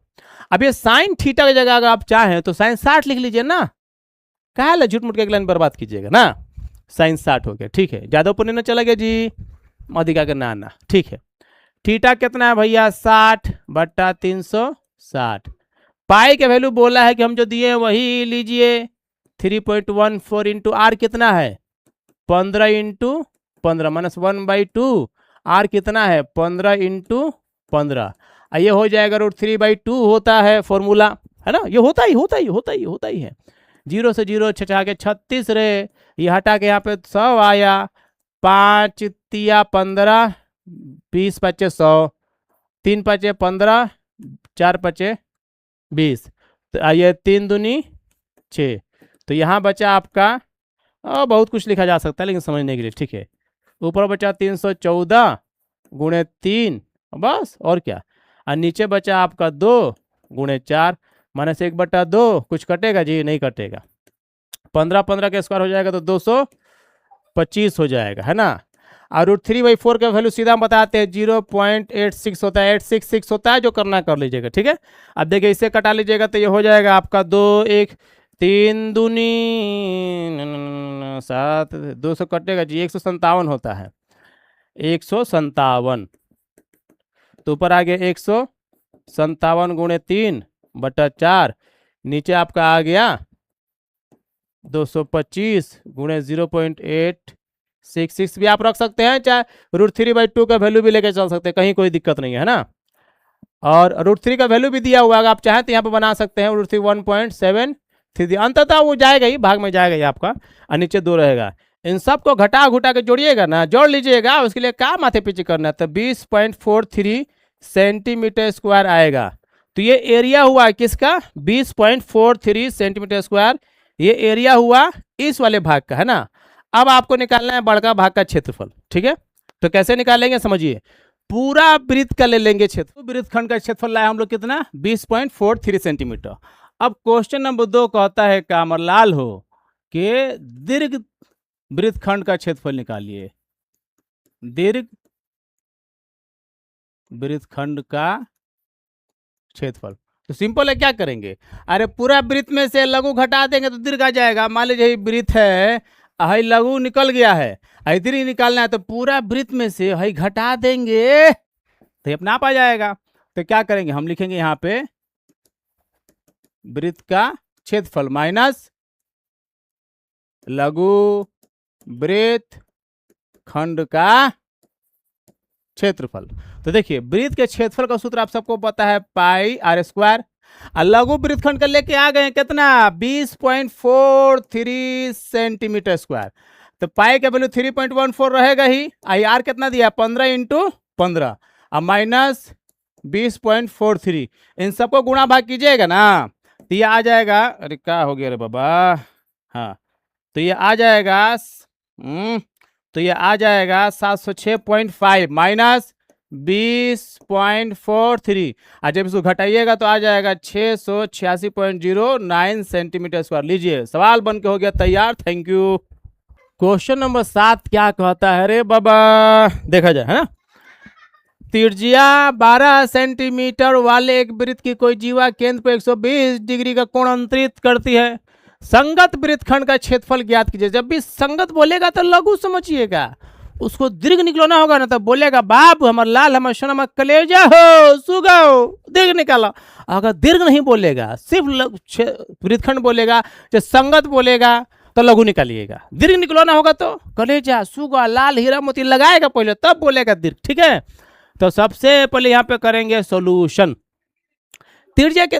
अब ये साइन थीटा की जगह अगर आप चाहें तो साइन 60 लिख लीजिए ना, कहा झूठ मूठ के एक लाइन बर्बाद कीजिएगा ना। साइन 60 हो गया, ठीक है, ज्यादा ऊपर नहीं चला गया जी, अधिका के ना आना। ठीक है, थीटा कितना है भैया 60 बटा 360। पाई के वैल्यू बोला है कि हम जो दिए वही लीजिए, 3.14 इंटू आर कितना है 15 इंटू 15 माइनस 1/2, आर कितना है 15 इंटू 15, ये हो जाएगा √3/2 होता है फॉर्मूला, है ना। ये होता ही है। 0 से 0 छचा के 36 रे, ये हटा के यहाँ पे 100 आया, 5 तिया 15, 20 पचे 100, 3 पचे 15, 4 पचे 20, तो ये 3 दूनी 6, तो यहाँ बचा आपका बहुत कुछ लिखा जा सकता है लेकिन समझने के लिए, ठीक है। ऊपर बचा 314 गुणे 3, बस, और क्या। और नीचे बचा आपका 2 गुणे 4 माइनस 1/2, कुछ कटेगा जी, नहीं कटेगा। 15 का स्क्वायर हो जाएगा तो 225 हो जाएगा, है ना। और √3/4 का वैल्यू सीधा हम बताते हैं 0.86 होता है, 866 होता है, जो करना कर लीजिएगा, ठीक है। अब देखिए इसे कटा लीजिएगा तो ये हो जाएगा आपका 2 1 3 दूनी 7, 200 कटेगा जी, 157 होता है, 157। तो ऊपर आ गया 157 गुणे 3/4, नीचे आपका आ गया 225 गुणे 0.866 भी आप रख सकते हैं, चाहे √3/2 का वैल्यू भी लेके चल सकते हैं, कहीं कोई दिक्कत नहीं है ना। और √3 का वैल्यू भी दिया हुआ है, अगर आप चाहें तो यहाँ पे बना सकते हैं √3 1.73, अंततः वो जाएगा ही, भाग में जाएगा ही आपका, और नीचे 2 रहेगा। इन सब को घटा घुटा के जोड़िएगा ना, जोड़ लीजिएगा, उसके लिए क्या माथे पीछे करना है, तो 20.43 सेंटीमीटर स्क्वायर आएगा। तो ये एरिया हुआ किसका 20.43 सेंटीमीटर स्क्वायर, ये एरिया हुआ इस वाले भाग का, है ना। अब आपको निकालना है बड़का भाग का क्षेत्रफल, ठीक है। तो कैसे निकालेंगे समझिए, पूरा वृत्त का ले लेंगे क्षेत्र, वृत्तखंड का क्षेत्रफल लाया हम लोग कितना 20.43 सेंटीमीटर। अब क्वेश्चन नंबर 2 कहता है कामरलाल हो कि दीर्घ वृत्तखंड का क्षेत्रफल निकालिए, दीर्घ वृत्तखंड का क्षेत्रफल। तो सिंपल है, क्या करेंगे, अरे पूरा वृत्त में से लघु घटा देंगे तो दीर्घ आ जाएगा। मान लीजिए वृत्त है, हई लघु निकल गया है, हई दीर्घ निकालना है, तो पूरा वृत्त में से हई घटा देंगे तो अपने आप आ जाएगा। तो क्या करेंगे, हम लिखेंगे यहाँ पे वृत्त का क्षेत्रफल माइनस लघु वृत्त खंड का क्षेत्रफल। तो देखिए वृत्त के क्षेत्रफल का सूत्र आप सबको पता है पाई r स्क्वायर, और लघु वृत्तखंड का लेके आ गए कितना 20.43 सेंटीमीटर स्क्वायर। तो पाई का वैल्यू 3.14 रहेगा ही, आई आर कितना दिया 15 इंटू 15 और माइनस 20.43, इन सबको गुणा भाग कीजिएगा ना, तो ये आ जाएगा, अरे क्या हो गया रे बाबा, हाँ, तो ये आ जाएगा 706.5 माइनस 20.43, और जब इसको घटाइएगा तो आ जाएगा 686.09 सेंटीमीटर स्क्वायर। लीजिए सवाल बन के हो गया तैयार, थैंक यू। क्वेश्चन नंबर 7 क्या कहता है रे बाबा, देखा जाए, है ना। त्रिज्या 12 सेंटीमीटर वाले एक वृत्त की कोई जीवा केंद्र पर 120 डिग्री का कोण अंतरित करती है, संगत वृत्तखंड का क्षेत्रफल ज्ञात कीजिए। जब भी संगत बोलेगा तो लघु समझिएगा, उसको दीर्घ निकलना होगा ना, तो बोलेगा बाप हमर लाल हमर सोना हमर कलेजा हो सुगाओ, दीर्घ निकालो। अगर दीर्घ नहीं बोलेगा, सिर्फ वृत्तखंड बोलेगा, जो संगत बोलेगा तो लघु निकालिएगा। दीर्घ निकलना होगा तो कलेजा सुगा लाल हीरा मोती लगाएगा पहले, तब बोलेगा दीर्घ, ठीक है। तो सबसे पहले यहाँ पे करेंगे सॉल्यूशन। त्रिज्या के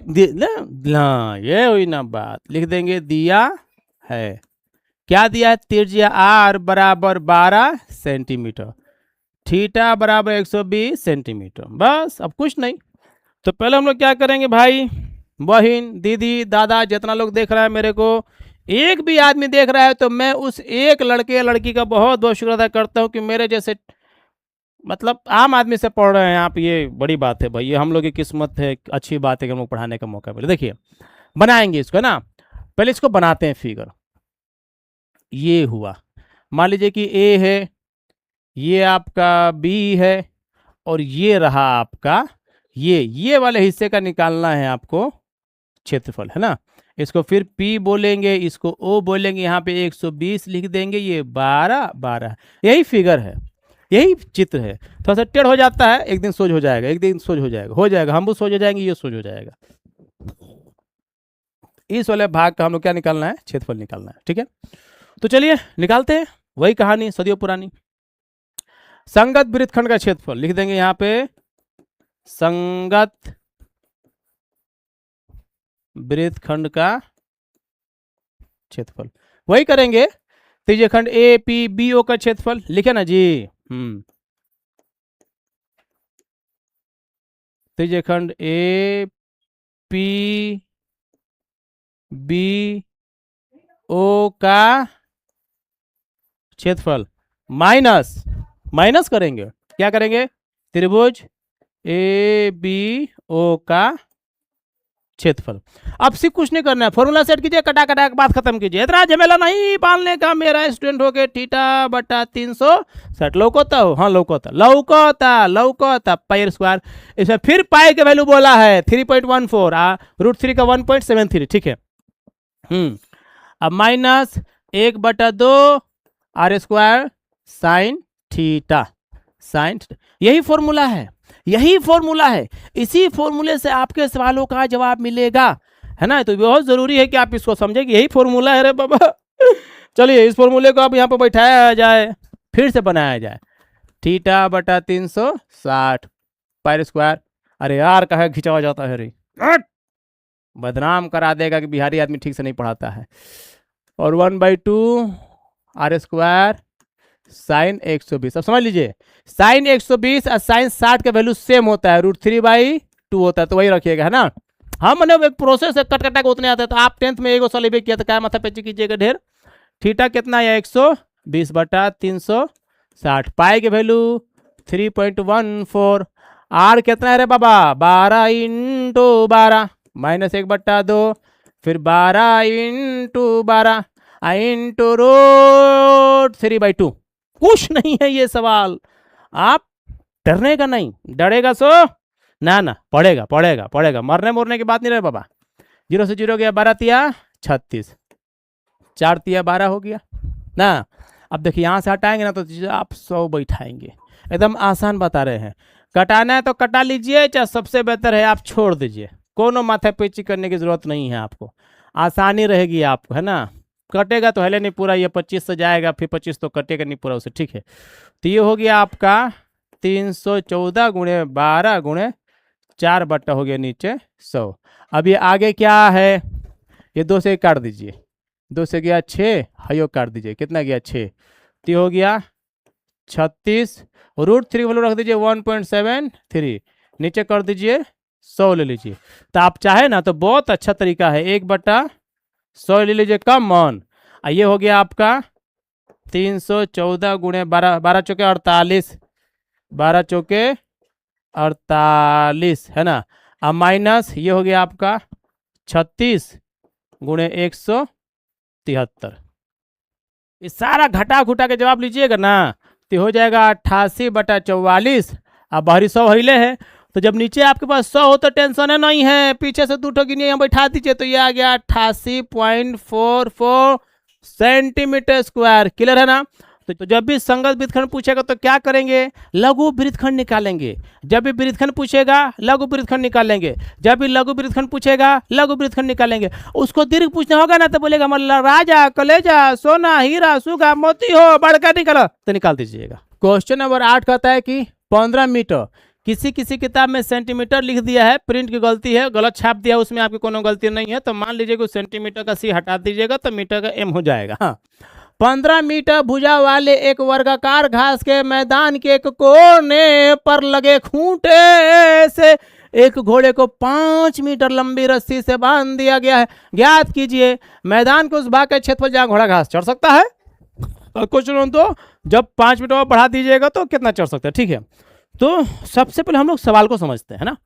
ये हुई ना बात, लिख देंगे दिया है, क्या दिया है, त्रिज्या r बराबर 12 सेंटीमीटर, थीटा बराबर 120 सेंटीमीटर, बस, अब कुछ नहीं। तो पहले हम लोग क्या करेंगे भाई, बहन दीदी दादा जितना लोग देख रहा है मेरे को, एक भी आदमी देख रहा है तो मैं उस एक लड़के या लड़की का बहुत बहुत शुक्र अदा करता हूँ कि मेरे जैसे मतलब आम आदमी से पढ़ रहे हैं आप, ये बड़ी बात है भाई, ये हम लोग की किस्मत है, अच्छी बात है कि हम लोग पढ़ाने का मौका मिले। देखिए बनाएंगे इसको ना, पहले इसको बनाते हैं फिगर। ये हुआ, मान लीजिए कि ए है, ये आपका बी है, और ये रहा आपका ये वाले हिस्से का निकालना है आपको क्षेत्रफल, है ना। इसको फिर P बोलेंगे, इसको O बोलेंगे, यहाँ पे 120 लिख देंगे, ये 12 12, यही फिगर है, यही चित्र है। थोड़ा सा टेढ़ हो जाता है, एक दिन सोज हो जाएगा, एक दिन सोज हो जाएगा, हम भी सोज हो जाएंगे, ये सोज हो जाएगा। इस वाले भाग का हम लोग क्या निकालना है, क्षेत्रफल निकालना है, ठीक है। तो चलिए निकालते हैं, वही कहानी सदियों पुरानी। संगत वृत्तखंड का क्षेत्रफल लिख देंगे यहाँ पे, संगत वृत्तखंड का क्षेत्रफल, वही करेंगे। त्रिज्यखंड ए पी बी ओ का क्षेत्रफल लिखे ना जी। त्रिज्यखंड ए पी बी ओ का क्षेत्रफल माइनस करेंगे, क्या करेंगे, त्रिभुज ए बी ओ का क्षेत्रफल। अब सिर्फ कुछ नहीं करना है, फॉर्मूला सेट कीजिए, कटा के बात खत्म कीजिए, इतना झमेला नहीं पालने का। मेरा स्टूडेंट हो गए थीटा बटा 360, लौकोता हो, हाँ लौकोता पाई स्क्वायर। इसमें फिर पाई के वैल्यू बोला है 3.14, √3 का 1.73, ठीक है। अब minus 1/2 r square sine theta, यही फॉर्मूला है, यही फॉर्मूला है। इसी फॉर्मूले से आपके सवालों का जवाब मिलेगा, है ना। तो बहुत जरूरी है कि आप इसको समझें कि यही फॉर्मूला है रे बाबा। चलिए इस फॉर्मूले को आप यहाँ पर बैठाया जाए, फिर से बनाया जाए, थीटा बटा 360 पाई स्क्वायर। अरे यार कहे खिंचावा जाता है रे, बदनाम करा देगा कि बिहारी आदमी ठीक से नहीं पढ़ाता है। और 1/2 r स्क्वायर साइन 120। अब समझ लीजिए, साइन 120 और साइन 60 का वैल्यू सेम होता है, √3/2 होता है, तो वही रखिएगा, है ना। हम मैंने एक प्रोसेस है, कट कटा के उतने आते हैं। तो आप 10th में एगो सॉल्व किया था, क्या माथा पेची कीजिएगा ढेर। थीटा कितना है, 120 बटा 360, पाई के वैल्यू 3.14, आर कितना है रे बाबा, 12 × 12 माइनस 1/2, फिर 12 × 12 इंटू √3/2। कुछ नहीं है ये सवाल, आप डरने का नहीं, डरेगा सो ना पढ़ेगा, मरने की बात नहीं रहे बाबा। 0 से 0 गया, 12 तिया 36, 4 तिया 12 हो गया ना। अब देखिए यहाँ से हटाएंगे ना तो आप 100 बैठाएंगे, एकदम आसान बता रहे हैं। कटाना है तो कटा लीजिए, चाहे सबसे बेहतर है आप छोड़ दीजिए, कोनो माथा पेची करने की जरूरत नहीं है आपको, आसानी रहेगी आपको, है ना। कटेगा तो हले नहीं पूरा, ये 25 से जाएगा, फिर 25 तो कटेगा नहीं पूरा उसे, ठीक है। तो ये हो गया आपका 314 × 12 × 4 बट्टा हो गया नीचे 100। अब ये आगे क्या है, ये 2 से काट दीजिए, 2 से गया 6, हयो काट दीजिए, कितना गया 6, तो हो गया 36, √3 वैल्यू रख दीजिए 1.73, नीचे कर दीजिए 100 ले लीजिए। तो आप चाहे ना तो बहुत अच्छा तरीका है, 1/100 ले लीजिए कॉमन। ये हो गया आपका 314 × 12, 12 चौके 48, 12 चौके 48, है ना। अब माइनस ये हो गया आपका 36 × 173। इस सारा घटा घुटा के जवाब लीजिएगा ना तो हो जाएगा 88/44। अब बाहरी 100 हिले है, तो जब नीचे आपके पास 100 हो तो टेंशन है नहीं है, पीछे से 2 गिनिए यहाँ बैठा दीजिए, तो ये आ गया 88.44 सेंटीमीटर स्क्वायर। क्लियर है ना। तो जब भी संगत वृत्तखंड पूछेगा तो क्या करेंगे, लघु वृत्तखंड निकालेंगे। जब भी वृत्तखंड पूछेगा लघु वृत्तखंड निकालेंगे, जब भी लघु वृत्तखंड पूछेगा लघु वृत्तखंड निकालेंगे। उसको दीर्घ पूछना होगा ना तो बोलेगा मतलब राजा, कलेजा, सोना, हीरा, सुगा, मोती हो, बड़का निकालो, तो निकाल दीजिएगा। क्वेश्चन नंबर 8 कहता है कि 15 मीटर, किसी किताब में सेंटीमीटर लिख दिया है, प्रिंट की गलती है, गलत छाप दिया, उसमें आपकी कोनो गलती नहीं है, तो मान लीजिए सेंटीमीटर का सी हटा दीजिएगा तो मीटर का एम हो जाएगा। हाँ, 15 मीटर भुजा वाले एक वर्गाकार घास के मैदान के एक कोने पर लगे खूंटे से एक घोड़े को 5 मीटर लंबी रस्सी से बांध दिया गया है। ज्ञात कीजिए मैदान के उस भाग का क्षेत्रफल जहां घोड़ा घास चढ़ सकता है। क्वेश्चन तो जब 5 मीटर और बढ़ा दीजिएगा तो कितना चढ़ सकता है, ठीक है। तो सबसे पहले हम लोग सवाल को समझते हैं, है ना।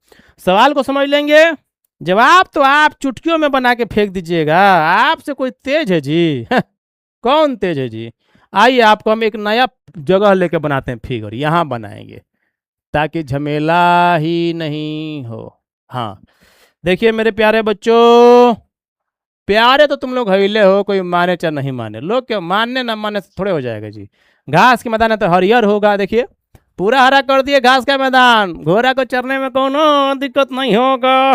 सवाल को समझ लेंगे, जवाब तो आप चुटकियों में बना के फेंक दीजिएगा। आपसे कोई तेज है जी? कौन तेज है जी? आइए आपको हम एक नया जगह लेके बनाते हैं फिगर, यहाँ बनाएंगे ताकि झमेला ही नहीं हो। हाँ देखिए मेरे प्यारे बच्चों, प्यारे तो तुम लोग हईले हो, कोई माने चाहे नहीं माने, लोग क्या मानने ना मानने से थोड़े हो जाएगा जी। घास के मैदान है तो हरियर होगा, देखिए पूरा हरा कर दिए घास का मैदान, घोड़ा को चरने में कोनो दिक्कत नहीं होगा।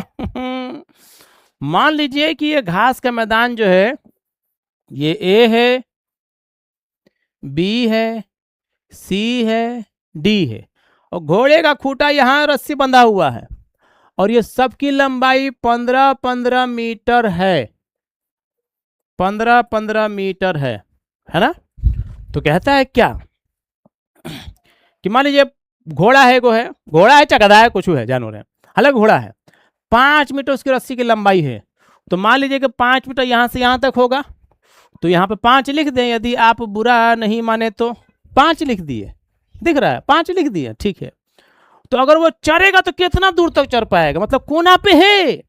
मान लीजिए कि ये घास का मैदान जो है ये ए है, बी है, सी है, डी है, और घोड़े का खूंटा यहाँ रस्सी बंधा हुआ है, और ये सबकी लंबाई 15-15 मीटर है, 15-15 मीटर है ना। तो कहता है क्या कि मान लीजिए घोड़ा है, घोड़ा है चकदा है, कुछ है जानवर है, हालांकि घोड़ा है, 5 मीटर उसकी रस्सी की लंबाई है। तो मान लीजिए कि 5 मीटर यहाँ से यहाँ तक होगा, तो यहाँ पे 5 लिख दें, यदि आप बुरा नहीं माने तो 5 लिख दिए, दिख रहा है 5 लिख दिए, ठीक है। तो अगर वो चढ़ेगा तो कितना दूर तक चढ़ पाएगा, मतलब कोना पे है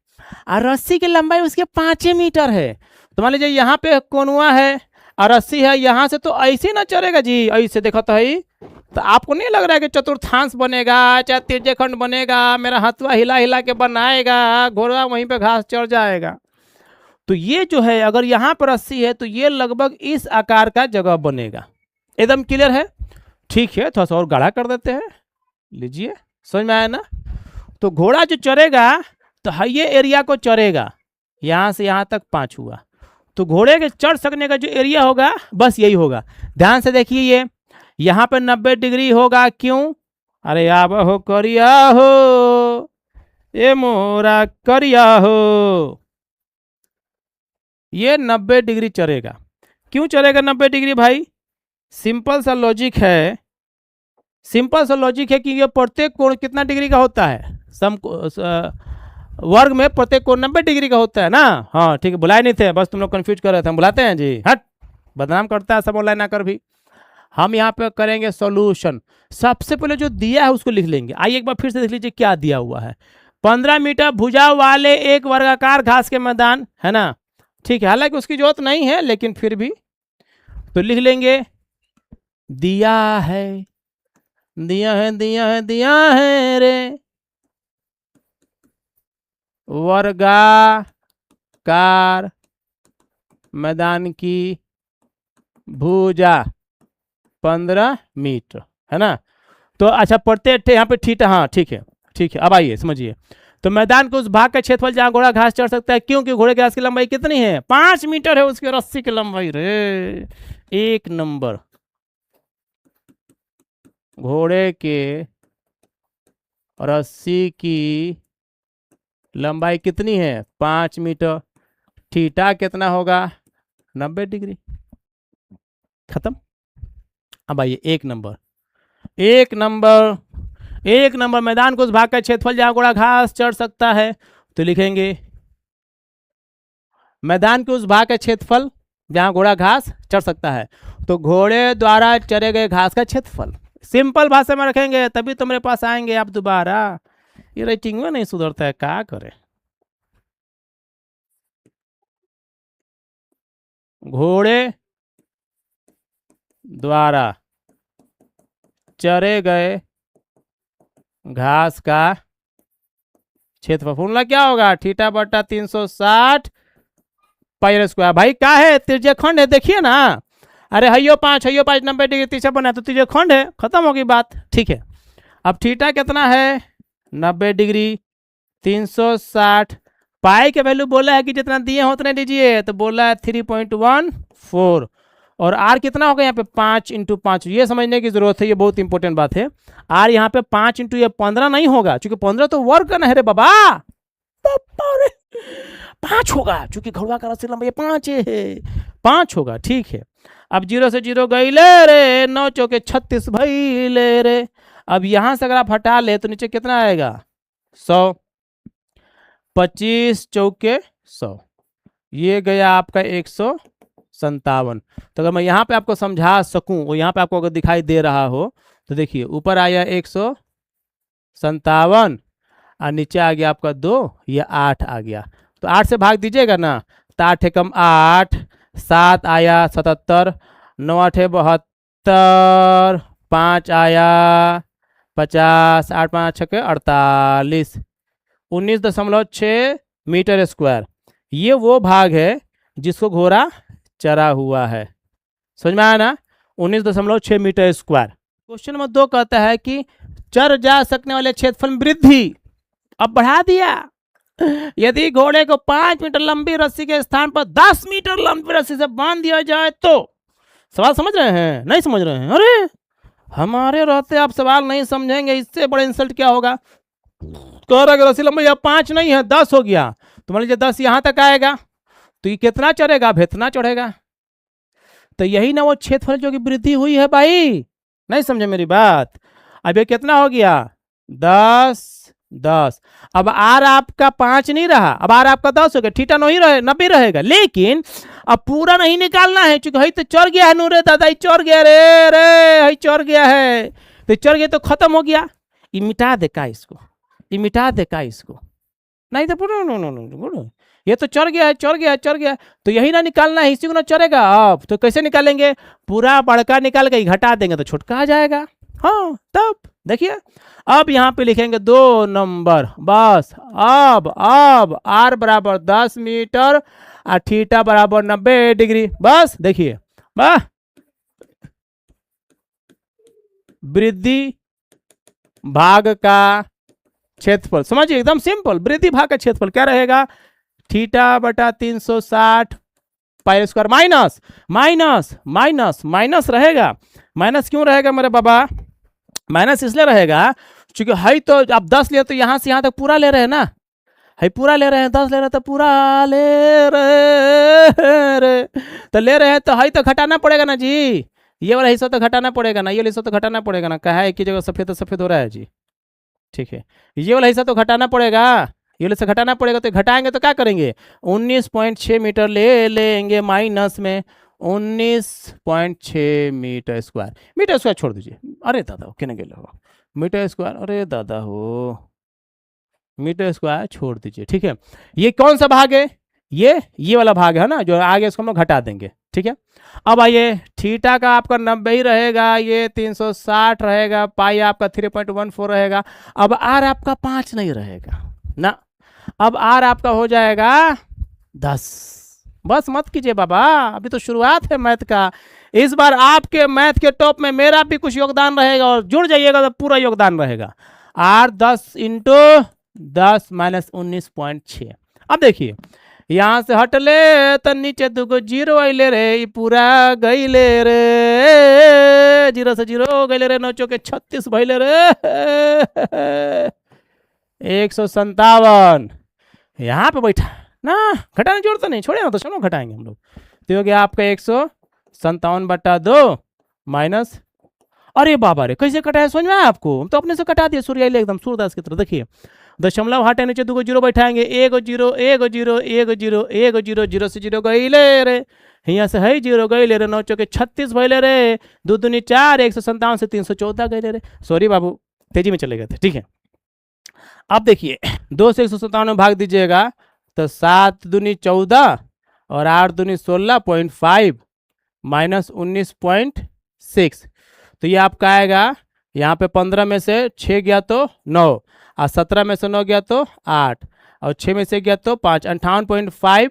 और रस्सी की लंबाई उसके 5 मीटर है। तो मान लीजिए यहाँ पे कोनुआ है और रस्सी है, यहाँ से तो ऐसे ना चढ़ेगा जी, ऐसे देखो तो है। तो आपको नहीं लग रहा है कि चतुर्थांश बनेगा, चाहे तिर्यखंड बनेगा, मेरा हथवा हिला हिला के बनाएगा, घोड़ा वहीं पे घास चढ़ जाएगा। तो ये जो है अगर यहाँ पर रस्सी है तो ये लगभग इस आकार का जगह बनेगा। एकदम क्लियर है, ठीक है। थोड़ा सा और गाढ़ा कर देते हैं, लीजिए, समझ में आया ना। तो घोड़ा जो चढ़ेगा तो ये एरिया को चढ़ेगा, यहाँ से यहाँ तक 5 हुआ, तो घोड़े के चढ़ सकने का जो एरिया होगा बस यही होगा। ध्यान से देखिए, ये यहाँ पे 90 डिग्री होगा, क्यों? अरे आब हो करिया हो, ये मोरा करिया हो, ये 90 डिग्री चढ़ेगा। क्यों चढ़ेगा 90 डिग्री भाई? सिंपल सा लॉजिक है, सिंपल सा लॉजिक है कि ये प्रत्येक कोण कितना डिग्री का होता है, वर्ग में प्रत्येक कोण 90 डिग्री का होता है ना। हाँ ठीक है, बुलाए नहीं थे, बस तुम लोग कंफ्यूज कर रहे थे, हम बुलाते हैं जी, हट बदनाम करता है सब ऑनलाइन आकर भी। हम यहाँ पे करेंगे सॉल्यूशन। सबसे पहले जो दिया है उसको लिख लेंगे। आइए एक बार फिर से देख लीजिए क्या दिया हुआ है। 15 मीटर भुजा वाले एक वर्गाकार घास के मैदान, है ना, ठीक है, हालांकि उसकी जरूरत नहीं है लेकिन फिर भी तो लिख लेंगे, दिया है दिया है दिया है दिया है रे वर्गाकार मैदान की भुजा 15 मीटर, है ना। तो अच्छा प्रत्येक यहाँ पे थीटा, हाँ ठीक है ठीक है। अब आइए समझिए, तो मैदान के उस भाग का क्षेत्रफल जहां घोड़ा घास चढ़ सकता है, क्योंकि घोड़े की घास की लंबाई कितनी है? 5 मीटर है उसकी रस्सी की लंबाई रे। एक नंबर, घोड़े के रस्सी की लंबाई कितनी है? 5 मीटर। थीटा कितना होगा? 90 डिग्री। खत्म। अब आइए एक नंबर, एक नंबर, एक नंबर मैदान को उस भाग का क्षेत्रफल जहां घोड़ा घास चढ़ सकता है, तो लिखेंगे मैदान के उस भाग का क्षेत्रफल जहां घोड़ा घास चढ़ सकता है, तो घोड़े द्वारा चरे गए घास का क्षेत्रफल। सिंपल भाषा में रखेंगे तभी तो मेरे पास आएंगे आप दोबारा। ये राइटिंग में नहीं सुधरता है, क्या करे। घोड़े द्वारा चरे गए घास का क्षेत्रफल, फॉर्मूला क्या होगा? थीटा बटा 360 पाई स्क्वायर। भाई क्या है? त्रिज्यखंड है, देखिए ना। अरे हयो 5 90 डिग्री तीसरा बना तो त्रिज्यखंड है, खत्म होगी बात, ठीक है। अब थीटा कितना है? 90 डिग्री, 360। पाई के वैल्यू बोला है कि जितना दिए हो उतने दीजिए, तो बोला है 3.14, और आर कितना होगा यहाँ पे? 5 × 5। ये समझने की जरूरत है, ये बहुत इंपॉर्टेंट बात है। आर यहाँ पे 5 × ये 15 नहीं होगा, क्योंकि 15 तो वर्ग का ना है रे बाबा, 5 होगा, चूंकि घोड़ा का रस्सी लंबाई 5 है, 5 होगा, ठीक है। अब 0 से 0 गई ले रे, 9 चौके 36 भाई ले रे। अब यहां से अगर आप हटा ले तो नीचे कितना आएगा? 100, 25 चौके 100, ये गया आपका 100 57। तो अगर मैं यहाँ पे आपको समझा सकूं, और यहाँ पे आपको अगर दिखाई दे रहा हो तो देखिए ऊपर आया 157 और नीचे आ गया आपका 2, ये 8 आ गया। तो 8 से भाग दीजिएगा ना, तो 8 एकम 8, 7 आया 77, 9 8 72, 5 आया 50, 8 5 6 48, 19.6 मीटर स्क्वायर। ये वो भाग है जिसको घोड़ा चरा हुआ है। समझ में आया ना, 19.6 मीटर स्क्वायर। क्वेश्चन नंबर 2 कहता है कि चर जा सकने वाले क्षेत्रफल में वृद्धि अब बढ़ा दिया। यदि घोड़े को 5 मीटर लंबी रस्सी के स्थान पर 10 मीटर लंबी रस्सी से बांध दिया जाए तो। सवाल समझ रहे हैं? नहीं समझ रहे हैं? अरे हमारे रहते आप सवाल नहीं समझेंगे, इससे बड़े इंसल्ट क्या होगा। कह रहा है रस्सी लंबाई अब 5 नहीं है 10 हो गया, तो मान लीजिए 10 यहां तक आएगा तो ये कितना चढ़ेगा? अब इतना चढ़ेगा। तो यही ना वो क्षेत्रफल जो कि वृद्धि हुई है भाई। नहीं समझे मेरी बात? अब ये कितना हो गया? 10 10। अब आर आपका 5 नहीं रहा, अब आर आपका 10 हो गया, थीटा नहीं रहे 90 रहेगा। लेकिन अब पूरा नहीं निकालना है, चूंकि हई तो चढ़ गया है नूरे दादा, चढ़ गया रे रे, हई चढ़ गया है, तो चढ़ गया तो खत्म हो गया। ये मिटा दे का इसको, ये मिटा दे का इसको, नहीं तो पूरा नो ये तो चढ़ गया है, चढ़ गया है, चढ़ गया है, तो यही ना निकालना है, इसी को ना चढ़ेगा। अब तो कैसे निकालेंगे? पूरा बड़का निकाल के घटा देंगे तो छोटका आ जाएगा। हाँ तब देखिए, अब यहाँ पे लिखेंगे 2 नंबर बस। अब आर बराबर 10 मीटर और थीटा बराबर 90 डिग्री। बस देखिए, वाह, वृद्धि भाग का क्षेत्रफल समझिए, एकदम सिंपल। वृद्धि भाग का क्षेत्रफल क्या रहेगा? थीटा बटा 360 pi square minus minus minus minus रहेगा। माइनस क्यों रहेगा मेरे बाबा? माइनस इसलिए रहेगा क्योंकि हई तो आप 10 ले तो यहां से यहां तक पूरा ले रहे हैं ना, हई पूरा ले रहे हैं, 10 ले रहे हैं तो पूरा ले रहे तो ले रहे हैं, तो हई तो घटाना पड़ेगा ना जी। ये वाला हिस्सा तो घटाना पड़ेगा ना, ये वाला हिस्सा तो घटाना पड़ेगा ना। कहा है कि जगह सफेद तो सफेद हो रहा है जी, ठीक है। ये वाला हिस्सा तो घटाना पड़ेगा, ये वाले से घटाना पड़ेगा, तो घटाएंगे तो क्या करेंगे? 19.6 मीटर ले लेंगे माइनस में 19.6 मीटर स्क्वायर। मीटर स्क्वायर छोड़ दीजिए, अरे दादा कहने गए हो मीटर स्क्वायर, अरे दादा हो मीटर स्क्वायर छोड़ दीजिए, ठीक है। ये कौन सा भाग है? ये वाला भाग है ना, जो आगे इसको हम लोग घटा देंगे, ठीक है। अब आइए, थीटा का आपका 90 ही रहेगा, ये 360 रहेगा, पाई आपका 3.14 रहेगा। अब आर आपका 5 नहीं रहेगा ना, अब आर आपका हो जाएगा 10। बस मत कीजिए बाबा, अभी तो शुरुआत है मैथ का। इस बार आपके मैथ के टॉप में मेरा भी कुछ योगदान रहेगा, और जुड़ जाइएगा तो पूरा योगदान रहेगा। R 10 into 10 minus 19.6। अब देखिए, यहां से हट ले तो नीचे 2 जीरो अले रे, पूरा गईले रे, 0 से 0 गईले रे, 9 चौके 36 भैले रे, 157 यहाँ पे बैठा ना, घटाने जोड़ तो नहीं छोड़े ना, तो चलो घटाएंगे हम लोग। तो हो गया आपका 157 बटा 2 माइनस, अरे बाबा रे कैसे कटाया समझ में आया आपको? हम तो अपने से कटा दिए सूर्य एकदम सूर्यदास की तरह। देखिए दशमलव हटे नीचे 2 जीरो बैठाएंगे, 1 0 1 0 1 0 1 0 0 से 0 गईले रे, यहाँ से है 0 गईले रे, 9 चौके 36 भैले रे, 2 दूनी 4, 157 से 314 गईले रे। सॉरी बाबू तेजी में चले गए थे, ठीक है। अब देखिए 2 से 157 में भाग दीजिएगा तो 7 दूनी 14 और 8 दूनी 16.5 माइनस 19.6, तो ये आपका आएगा यहाँ पे 15 में से 6 गया तो 9, और 17 में से 9 गया तो 8, और 6 में से गया तो 5, 58.5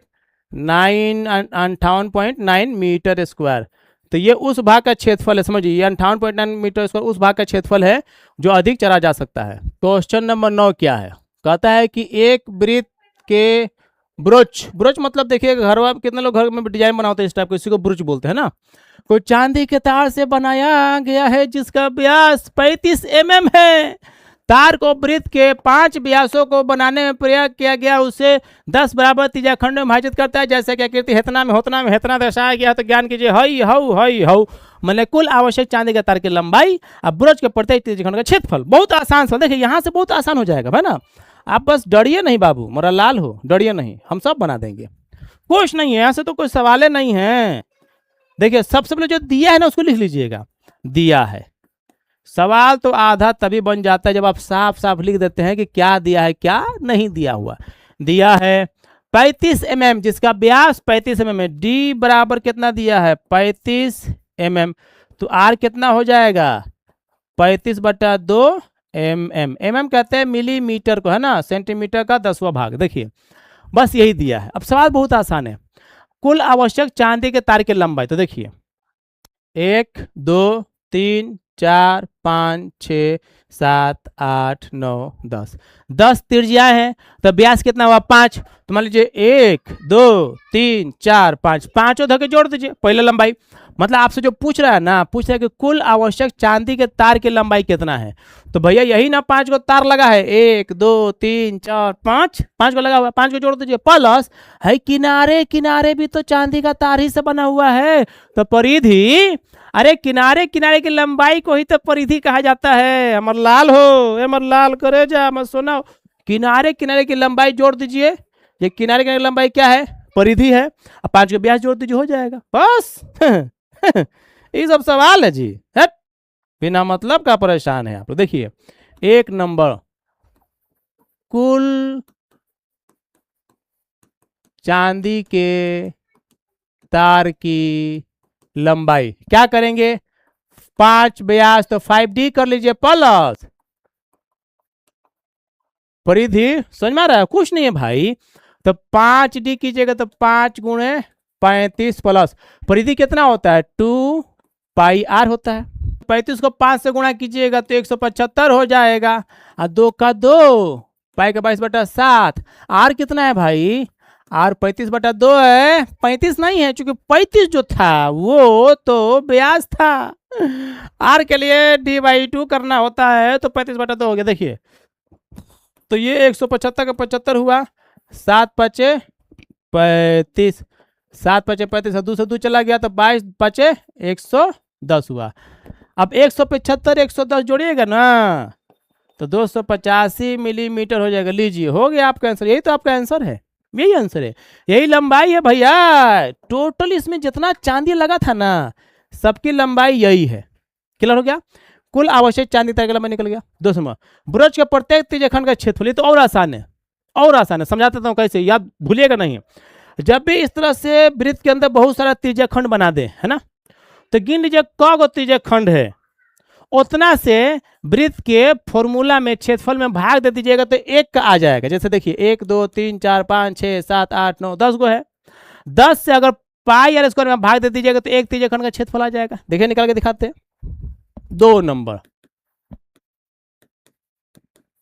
58.9 मीटर स्क्वायर। तो ये उस भाग का क्षेत्रफल है, समझिए ये 58.9 मीटर स्क्वायर उस भाग का क्षेत्रफल है जो अधिक चरा जा सकता है। क्वेश्चन नंबर 9 क्या है? कहता है कि एक वृत्त के ब्रोच मतलब देखिए घर में कितने लोग घर में डिजाइन बनाते हैं इस टाइप को, इसी को ब्रोच बोलते हैं ना। कोई चांदी के तार से बनाया गया है जिसका व्यास 35 mm है। तार को वृत्त के 5 व्यासों को बनाने में प्रयोग किया गया, उसे 10 बराबर त्रिज्याखंड में विभाजित करता है, जैसे कि आकृति हेतना में हेतना दर्शाया गया। तो ज्ञान कीजिए हई हऊ मैंने कुल आवश्यक चांदी के तार की लंबाई अब ब्रोच के प्रत्येक त्रिज्याखंड का क्षेत्रफल। बहुत आसान सवाल, देखिए यहाँ से बहुत आसान हो जाएगा है ना। आप बस डरिए नहीं बाबू, मोरा लाल हो, डरिए नहीं, हम सब बना देंगे, कुछ नहीं है, यहाँ से तो कोई सवाल नहीं है। देखिए सबसे पहले जो दिया है ना उसको लिख लीजिएगा, दिया है। सवाल तो आधा तभी बन जाता है जब आप साफ साफ लिख देते हैं कि क्या दिया है क्या नहीं दिया हुआ। दिया है 35 mm, जिसका व्यास 35 mm है। डी बराबर कितना दिया है 35 mm, तो आर कितना हो जाएगा 35/2 mm। mm कहते हैं मिलीमीटर को, है ना, सेंटीमीटर का 10वां भाग। देखिए बस यही दिया है। अब सवाल बहुत आसान है। कुल आवश्यक चांदी के तार की लंबाई, तो देखिए 1 2 3 4 5 6 7 8 9 10, 10 त्रिज्याएं हैं, तो व्यास कितना हुआ 5। तो मान लीजिए 1 2 3 4 5, पांचों धके जोड़ दीजिए, पहले लंबाई। मतलब आपसे जो पूछ रहा है ना, पूछ रहा है कि कुल आवश्यक चांदी के तार की लंबाई कितना है, तो भैया यही ना 5 को तार लगा है, 1 2 3 4 5, 5 को लगा हुआ है, 5 को जोड़ दीजिए, प्लस है किनारे किनारे भी तो चांदी का तार ही से बना हुआ है, तो परिधि, अरे किनारे किनारे की लंबाई को ही तो परिधि कहा जाता है। अमर लाल हो, अमर लाल करे जा मत सुना, किनारे किनारे की लंबाई जोड़ दीजिए, ये किनारे किनारे की लंबाई क्या है परिधि है, अब 5 के व्यास जोड़ दीजिए, हो जाएगा बस। ये सब सवाल है जी, हट, बिना मतलब का परेशान है आप लोग। देखिए 1 नंबर, कुल चांदी के तार की लंबाई क्या करेंगे, 5 व्यास तो 5D कर लीजिए, प्लस परिधि, समझ में आ रहा है, कुछ नहीं है भाई, तो 5D कीजिएगा तो 5 गुणे 35 प्लस परिधि कितना होता है 2πr होता है। 35 को 5 से गुणा कीजिएगा तो 175 हो जाएगा, और 2 का 2, पाई का 22/7। आर कितना है भाई, आर 35/2 है, 35 नहीं है, क्योंकि 35 जो था वो तो व्यास था। आर के लिए d/2 करना होता है, तो 35/2 हो गया। देखिए तो ये 175 का 75 हुआ, 7 पचे 35, 7 पचे 35, 2 से 2 चला गया तो 22 पचे 110 हुआ। अब 175 110 जोड़िएगा ना तो 285 मिलीमीटर हो जाएगा। लीजिए हो गया आपका आंसर, यही तो आपका आंसर है, यही आंसर है, यही लंबाई है भैया। टोटल इसमें जितना चांदी लगा था ना सबकी लंबाई यही है। क्लियर हो गया, कुल आवश्यक चांदी तार की लंबाई निकल गया। दूसरा ब्रज के प्रत्येक त्रिज्याखंड का क्षेत्रफल, तो और आसान है, और आसान है, समझा देता हूँ कैसे, याद भूलिएगा नहीं। जब भी इस तरह से वृत्त के अंदर बहुत सारा त्रिज्याखंड बना दे, है ना, तो गिन लीजिए क त्रिज्याखंड है, उतना से वृत्त के फॉर्मूला में क्षेत्रफल में भाग दे दीजिएगा तो 1 का आ जाएगा। जैसे देखिए 1 2 3 4 5 6 7 8 9 10 को है, 10 से अगर पाई आर स्क्वायर में भाग दे दीजिएगा तो 1 त्रिज्याखंड का क्षेत्रफल आ जाएगा। देखिए निकाल के दिखाते हैं। 2 नंबर,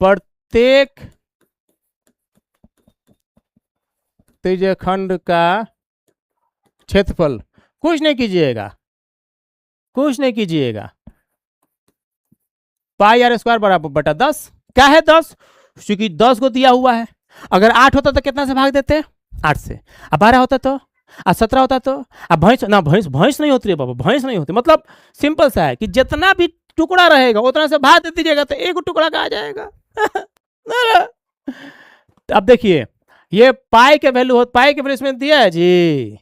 प्रत्येक त्रिज्याखंड का क्षेत्रफल, कुछ नहीं कीजिएगा, कुछ नहीं कीजिएगा, पाई आर स्क्वायर बराबर बटा 10। क्या है 10, क्योंकि 10 को दिया हुआ है। अगर 8 होता तो कितना से भाग देते, 8 से। अब 12 होता तो, अब 17 होता तो, अब भैंस ना, भैंस नहीं होती है बाबा, भैंस नहीं होती। मतलब सिंपल सा है कि जितना भी टुकड़ा रहेगा उतना से भाग दे दीजिएगा तो एक टुकड़ा का आ जाएगा। अब देखिए ये पाई के वैल्यू, पाई के वैल्यू इसमें दिया है जी,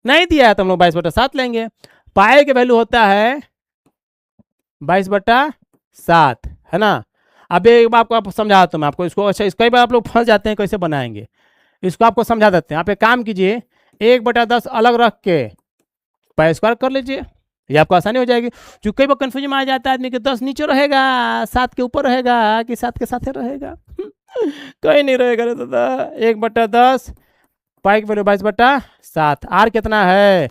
नहीं दिया है तो हम लोग 22/7 लेंगे। पाई के वैल्यू होता है 22/7, है ना। अब एक बार आपको समझाता हूँ मैं आपको इसको, अच्छा कई बार आप लोग फंस जाते हैं कैसे बनाएंगे, इसको आपको समझा देते हैं। आप एक काम कीजिए, 1/10 अलग रख के पाई स्क्वायर कर लीजिए, ये आपको आसानी हो जाएगी। जो कई बार कंफ्यूजन में आ जाता है आदमी कि 10 नीचे रहेगा 7 के ऊपर रहेगा कि 7 के साथ रहेगा। कहीं नहीं रहेगा रे दादा। 1/10 पाई की वैल्यू 22/7, आर कितना है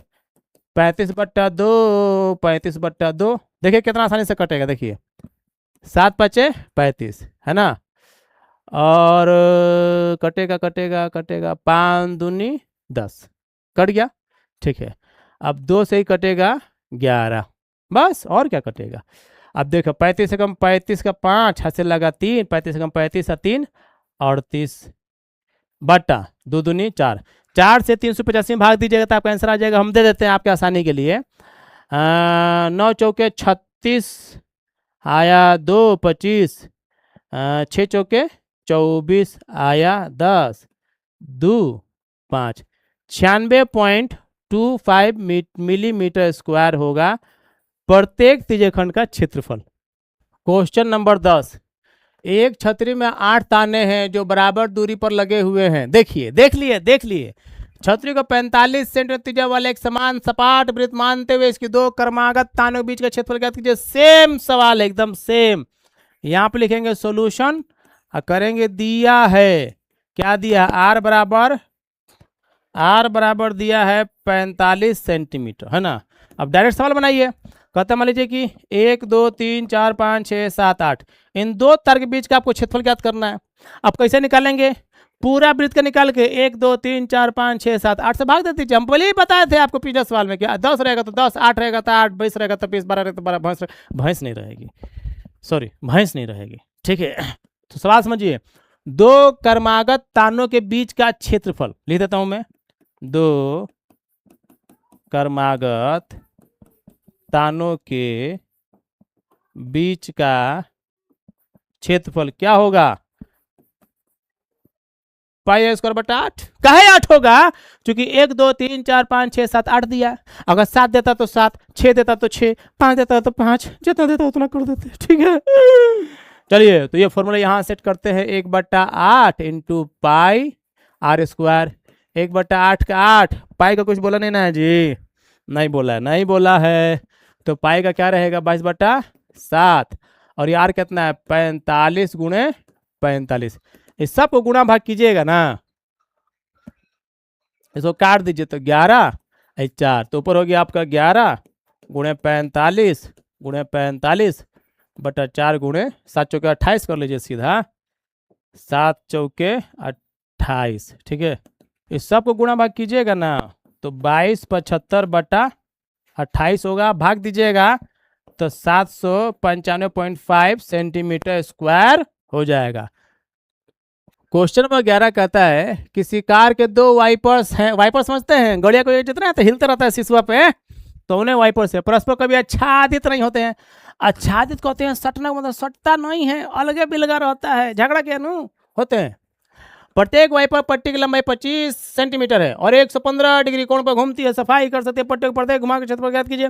35/2, 35/2। देखिए कितना आसानी से कटेगा, देखिए 7 पचे 35, है ना, और कटेगा कटेगा कटेगा, 5 दूनी 10, कट गया, ठीक है। अब 2 से ही कटेगा 11, बस और क्या कटेगा। अब देखो 35 से कम 35 का 5 हाथ से लगा 3, 35 से कम 35 का 3 38 बटा 2 दूनी 4, 4 से 385 भाग दीजिएगा तो आपका आंसर आ जाएगा। हम दे देते हैं आपके आसानी के लिए, 9 चौके 36 आया 2 25, 6 चौके 24 आया 10 2 5, 96.2 25 मिलीमीटर स्क्वायर होगा प्रत्येक त्रिज्यखंड का क्षेत्रफल। क्वेश्चन नंबर 10, एक छतरी में 8 ताने हैं जो बराबर दूरी पर लगे हुए हैं। देखिए, देख लिए छतरी को 45 सेंटीमीटर त्रिज्या वाले एक समान सपाट वृत्त मानते हुए इसकी दो क्रमागत तानों के बीच का क्षेत्रफल ज्ञात कीजिए। सेम सवाल है, एकदम सेम। यहाँ पे लिखेंगे सॉल्यूशन और करेंगे दिया है, क्या दिया, आर बराबर दिया है 45 सेंटीमीटर, है ना। अब डायरेक्ट सवाल बनाइए। कहता मान लीजिए कि 1 2 3 4 5 6 7 8 इन दो तार के बीच का आपको क्षेत्रफल ज्ञात करना है। अब कैसे निकालेंगे, पूरा वृत्त का निकाल के 1 2 3 4 5 6 7 8 से भाग देते थे। हम पहले ही बताए थे आपको पिछले सवाल में, क्या 10 रहेगा तो 10, 8 रहेगा तो 8, 20 रहेगा तो 20, 12 रहेगा तो 12, भैंस नहीं रहेगी, भैंस नहीं रहेगी, ठीक है। तो सवाल समझिए, दो क्रमागत तानों के बीच का क्षेत्रफल लिख देता हूं मैं। दो क्रमागत तानों के बीच का क्षेत्रफल क्या होगा, पाई स्क्वायर बटा 8। काहे 8 होगा, क्योंकि 1 2 3 4 5 6 7 8 दिया। अगर 7 देता तो 7, 6 देता तो 6, 5 देता तो 5, जितना देता उतना कर देते, ठीक है। चलिए, तो ये फॉर्मूला यहाँ सेट करते हैं, 1/8 इंटू पाई आर स्क्वायर। 1/8 का 8, पाई का कुछ बोला नहीं ना है जी, नहीं बोला है। तो पाई का क्या रहेगा, 22/7, और ये आर कितना है, 45 गुणे 45। इस सब को गुणा भाग कीजिएगा ना, इसको काट दीजिए तो 11 4, तो ऊपर हो गया आपका 11 गुणे 45 गुणे 45 बटा 4 गुणे 7 चौके 28 कर लीजिए सीधा, 7 चौके 28, ठीक है। इस सब को गुणा भाग कीजिएगा ना, तो 22/75/28 होगा, भाग दीजिएगा तो 795.5 सेंटीमीटर स्क्वायर हो जाएगा। क्वेश्चन नंबर 11 कहता है किसी कार के दो वाइपर्स हैं। वाइपर समझते हैं, गड़िया को जितना है तो हिलता रहता है सिसुआ पे, तो उन्हें वाइपर से परस्पर कभी आच्छादित नहीं होते हैं। आच्छादित कहते हैं सटना, मतलब सटता नहीं है, अलगे बिलगा रहता है, झगड़ा के अनु होते हैं। प्रत्येक वाइपर पट्टी की लंबाई 25 सेंटीमीटर है और 115 डिग्री कोण पर घूमती है। सफाई कर सकते हैं, पट्टी को प्रत्येक घुमा के क्षेत्रफल ज्ञात कीजिए।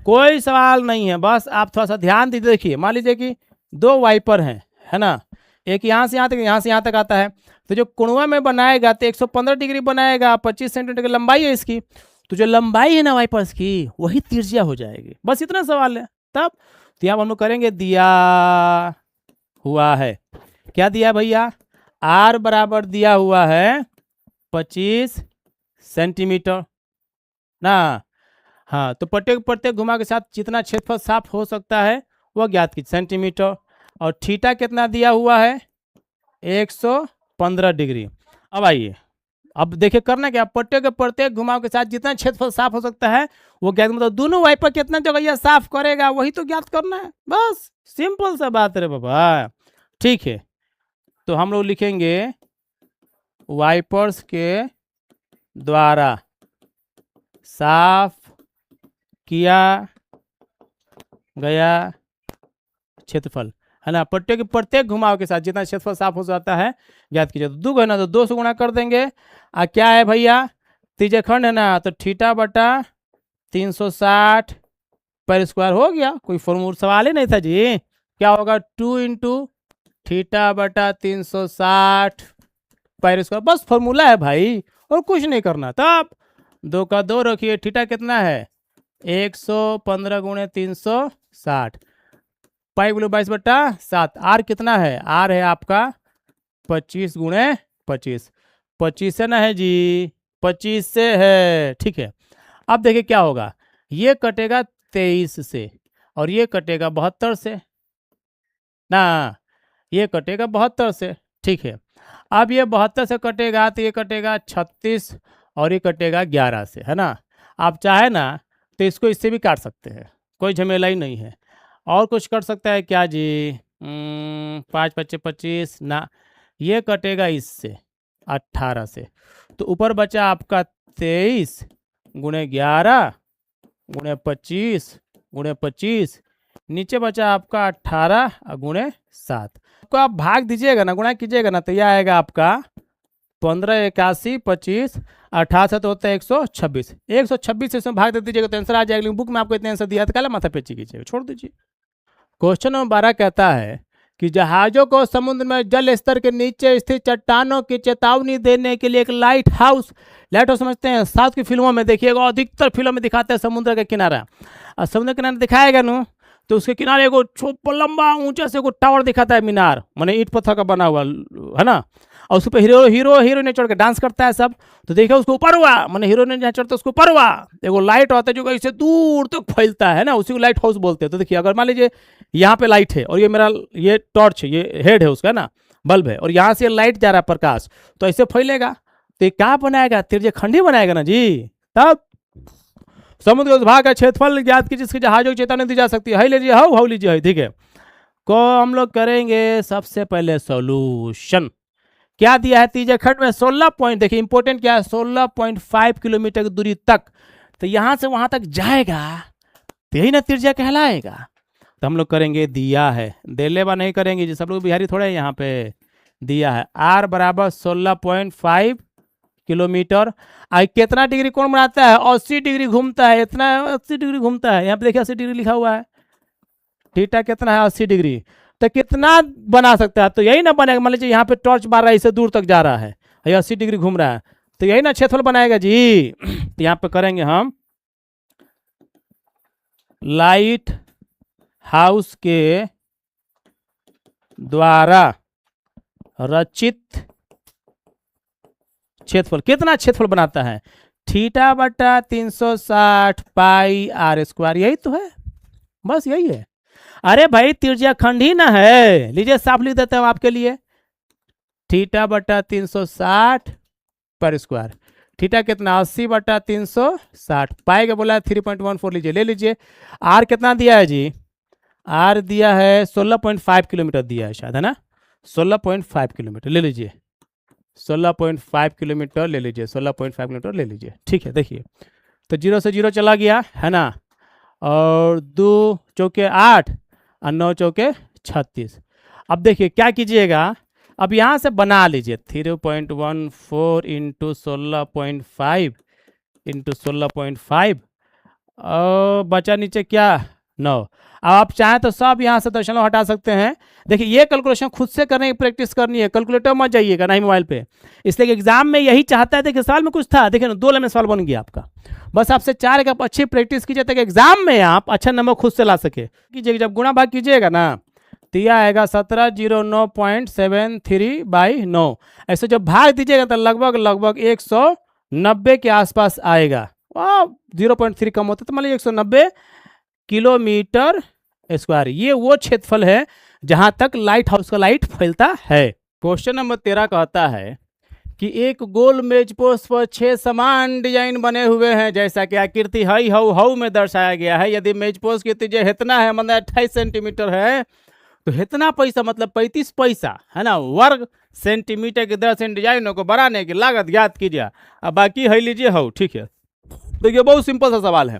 कोई सवाल नहीं है, बस आप थोड़ा सा ध्यान दीजिए। देखिए, मान लीजिए कि दो वाइपर हैं, है ना, एक यहाँ से यहाँ तक, यहाँ से यहाँ तक आता है, तो जो कुणवा में बनाएगा तो 115 डिग्री बनाएगा, 25 सेंटीमीटर की लंबाई है इसकी, तो जो लंबाई है ना वाइपर्स की वही त्रिज्या हो जाएगी। बस इतना सवाल है। तब तो यहाँ हम लोग करेंगे, दिया हुआ है, क्या दिया भैया, आर बराबर दिया हुआ है 25 सेंटीमीटर ना। हाँ, तो प्रत्येक घुमा के साथ जितना क्षेत्रफल साफ हो सकता है वह ज्ञात कीजिए, सेंटीमीटर। और थीटा कितना दिया हुआ है, 115 डिग्री। अब आइए, अब देखिए करना क्या, प्रत्येक घुमाव के साथ जितना क्षेत्रफल साफ हो सकता है वो ज्ञात, मतलब दोनों वाइपर कितना जगह साफ करेगा वही तो ज्ञात करना है। बस सिंपल सा बात है बाबा, ठीक है। तो हम लोग लिखेंगे वाइपर्स के द्वारा साफ किया गया क्षेत्रफल, है ना, प्रत्येक घुमाव के साथ जितना क्षेत्रफल साफ हो जाता है ज्ञात कीजिए। तो 2 है ना, तो 2 से गुणा कर देंगे। क्या है भैया, त्रिज्यखंड है ना, तो थीटा बटा 360 पर स्क्वायर हो गया। कोई फॉर्मूला सवाल ही नहीं था जी। क्या होगा, 2 इंटू थीटा बटा 360 पर स्क्वायर, बस फॉर्मूला है भाई, और कुछ नहीं करना। तब 2 का 2 रखिए, थीटा कितना है, 115 गुणे 360, पाई बोलो 22/7। आर कितना है, आर है आपका 25 गुणे 25, 25 से ना है जी, 25 से है, ठीक है। अब देखिए क्या होगा, ये कटेगा 23 से और ये कटेगा 72 से ना, ये कटेगा 72 से, ठीक है। अब ये 72 से कटेगा तो ये कटेगा 36 और ये कटेगा 11 से, है ना। आप चाहे ना तो इसको इससे भी काट सकते हैं, कोई झमेला ही नहीं है। और कुछ कर सकता है क्या जी, 5 25 25 ना, ये कटेगा इससे 18 से, तो ऊपर बचा आपका 23 गुणे 11 गुणे 25 गुणे 25, नीचे बचा आपका 18 गुणे 7। को आप भाग दीजिएगा ना, गुणा कीजिएगा ना, तो यह आएगा आपका 15 81 25 18 तो होता है 126। 126 इसमें भाग दे दीजिएगा तो आंसर आ जाएगा। लेकिन बुक में आपको इतने आंसर दिया था, काला माथा पेची कीजिएगा, छोड़ दीजिए। क्वेश्चन नंबर 12 कहता है कि जहाजों को समुद्र में जल स्तर के नीचे स्थित चट्टानों की चेतावनी देने के लिए एक लाइट हाउस समझते हैं, साउथ की फिल्मों में देखिएगा, अधिकतर फिल्मों में दिखाते हैं समुद्र का किनारा, और समुद्र किनारा दिखाएगा ना तो उसके किनारे एगो लंबा ऊंचा से एगो टावर दिखाता है, मीनार माने ईंट पत्थर का बना हुआ है ना, और उस पर हीरो चढ़ के डांस करता है सब। तो देखिए उसको ऊपर हुआ, मैंने हीरो ने जहाँ चढ़ता है उसको ऊपर हुआ, एगो लाइट होता है जो इससे दूर तक फैलता है ना, उसी को लाइट हाउस बोलते हैं। तो देखिए अगर मान लीजिए यहाँ पे लाइट है और ये मेरा ये टॉर्च है, ये हेड है उसका ना, बल्ब है, और यहाँ से लाइट जा रहा है प्रकाश, तो ऐसे फैलेगा। तो ये क्या बनाएगा, तिरछेखंडी बनाएगा ना जी। तब समुद्र के उस भाग का क्षेत्रफल ज्ञात की जिसकी जहाजों की चेतावनी दी जा सकती है। लीजिए हाउ लीजिए, ठीक है। को हम लोग करेंगे सबसे पहले सॉल्यूशन। क्या दिया है तिरछेखंड में 16 पॉइंट, देखिए इंपॉर्टेंट क्या है, 16.5 किलोमीटर की दूरी तक, तो यहां से वहां तक जाएगा तो यही ना तिरछा कहलाएगा। तो हम लोग करेंगे दिया है, देलेवा नहीं करेंगे जी, सब लोग बिहारी थोड़े हैं यहाँ पे। दिया है r बराबर 16.5 किलोमीटर। कितना डिग्री कोण बनाता है, 80 डिग्री घूमता है, इतना 80 डिग्री घूमता है, यहाँ पे देखिए 80 डिग्री लिखा हुआ है। थीटा कितना है, 80 डिग्री, तो कितना बना सकता है, तो यही ना बनेगा। मान लीजिए यहाँ पे टॉर्च मार रहा है, इससे दूर तक जा रहा है, ये 80 डिग्री घूम रहा है, तो यही ना क्षेत्रफल बनाएगा जी। तो यहाँ पे करेंगे हम लाइट हाउस के द्वारा रचित क्षेत्रफल, कितना क्षेत्रफल बनाता है, थीटा बटा 360 पाई r स्क्वायर, यही तो है, बस यही है। अरे भाई तिरछेखंड ही ना है, लीजिए साफ लिख देते हैं आपके लिए, थीटा बटा 360 पर स्क्वायर, थीटा कितना 80 बटा 360, पाई का बोला है 3.14, लीजिए ले लीजिए। आर कितना दिया है जी, आर दिया है 16.5 किलोमीटर दिया है शायद, है ना, 16.5 किलोमीटर ले लीजिए, 16.5 किलोमीटर ले लीजिए, 16.5 किलोमीटर ले लीजिए, ठीक है। देखिए तो 0 से 0 चला गया है ना, और 2 चौके 8 और 9 चौके 36। अब देखिए क्या कीजिएगा, अब यहाँ से बना लीजिए 3.14 इंटू 16.5 इंटू 16.5, और बचा नीचे क्या 9। अब आप चाहें तो सब यहाँ से दशमलव हटा सकते हैं। देखिए ये कैलकुलेशन खुद से करने की प्रैक्टिस करनी है, कैलकुलेटर मत जाइएगा ना ही मोबाइल पे, इसलिए कि एग्जाम में यही चाहता है। देखिए सवाल में कुछ था, देखिए ना 2 लाइन में सवाल बन गया आपका, बस आपसे 4 आप अच्छी प्रैक्टिस कीजिए ताकि एग्जाम में आप अच्छा नंबर खुद से ला सके। कीजिएगा जब गुणा भाग कीजिएगा ना तो यह आएगा 1709.73/9, ऐसे जब भाग दीजिएगा तो लगभग 190 के आसपास आएगा। 0.3 कम होता तो मान लीजिए 190 किलोमीटर स्क्वायर। ये वो क्षेत्रफल है जहां तक लाइट हाउस का लाइट फैलता है। क्वेश्चन नंबर 13 कहता है कि एक गोल मेजपोस्ट पर 6 समान डिजाइन बने हुए हैं, जैसा कि आकृति हई हाउ में दर्शाया गया है। यदि मेजपोस्ट की त्रिज्या इतना है, मतलब 28 सेंटीमीटर है, तो इतना पैसा मतलब 35 पैसा है ना वर्ग सेंटीमीटर की दर से डिजाइनों को बनाने की लागत ज्ञात कीजिए। अब बाकी है लीजिए हाउ, ठीक है। देखिए बहुत सिंपल सा सवाल है,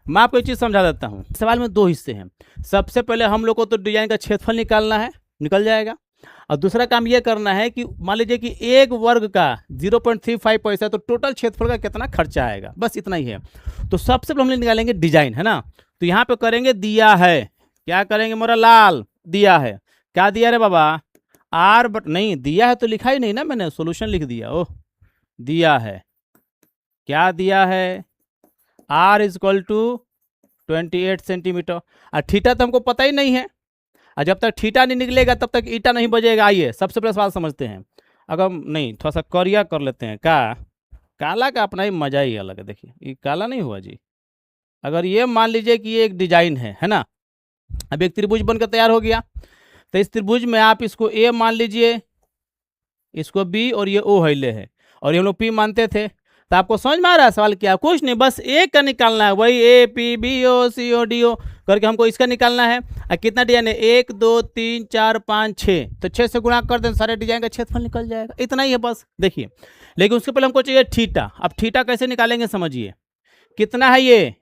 मैं आपको एक चीज़ समझा देता हूँ। सवाल में 2 हिस्से हैं। सबसे पहले हम लोग को तो डिजाइन का क्षेत्रफल निकालना है, निकल जाएगा, और दूसरा काम यह करना है कि मान लीजिए कि एक वर्ग का 0.35 पैसा, तो टोटल क्षेत्रफल का कितना खर्चा आएगा, बस इतना ही है। तो सबसे पहले हम निकालेंगे डिजाइन, है ना। तो यहाँ पे करेंगे दिया है, क्या करेंगे मोरा लाल, दिया है, क्या दिया रे बाबा, आर बट नहीं दिया है तो लिखा ही नहीं ना, मैंने सोल्यूशन लिख दिया। ओह दिया है, क्या दिया है, आर इजक्वल टू 28 सेंटीमीटर, और थीटा तो हमको पता ही नहीं है, और जब तक थीटा नहीं निकलेगा तब तक ईटा नहीं बजेगा। आइए सबसे पहले सवाल समझते हैं। अगर नहीं थोड़ा सा करिया कर लेते हैं, का काला का अपना ही मजा ही अलग है। देखिए ये काला नहीं हुआ जी। अगर ये मान लीजिए कि ये एक डिजाइन है ना, अब एक त्रिभुज बनकर तैयार हो गया, तो इस त्रिभुज में आप इसको ए मान लीजिए, इसको बी, और ये ओ है ले है, और ये हम लोग पी मानते थे। तो आपको समझ में आ रहा है सवाल क्या, कुछ नहीं, बस ए का निकालना है, वही A P B O C O D O करके हमको इसका निकालना है। और कितना डिजाइन है, 1 2 3 4 5 6, तो 6 से गुणा कर दें, सारे डिजाइन का क्षेत्रफल निकल जाएगा, इतना ही है बस। देखिए लेकिन उसके पहले हमको चाहिए थीटा। अब थीटा कैसे निकालेंगे समझिए, कितना है ये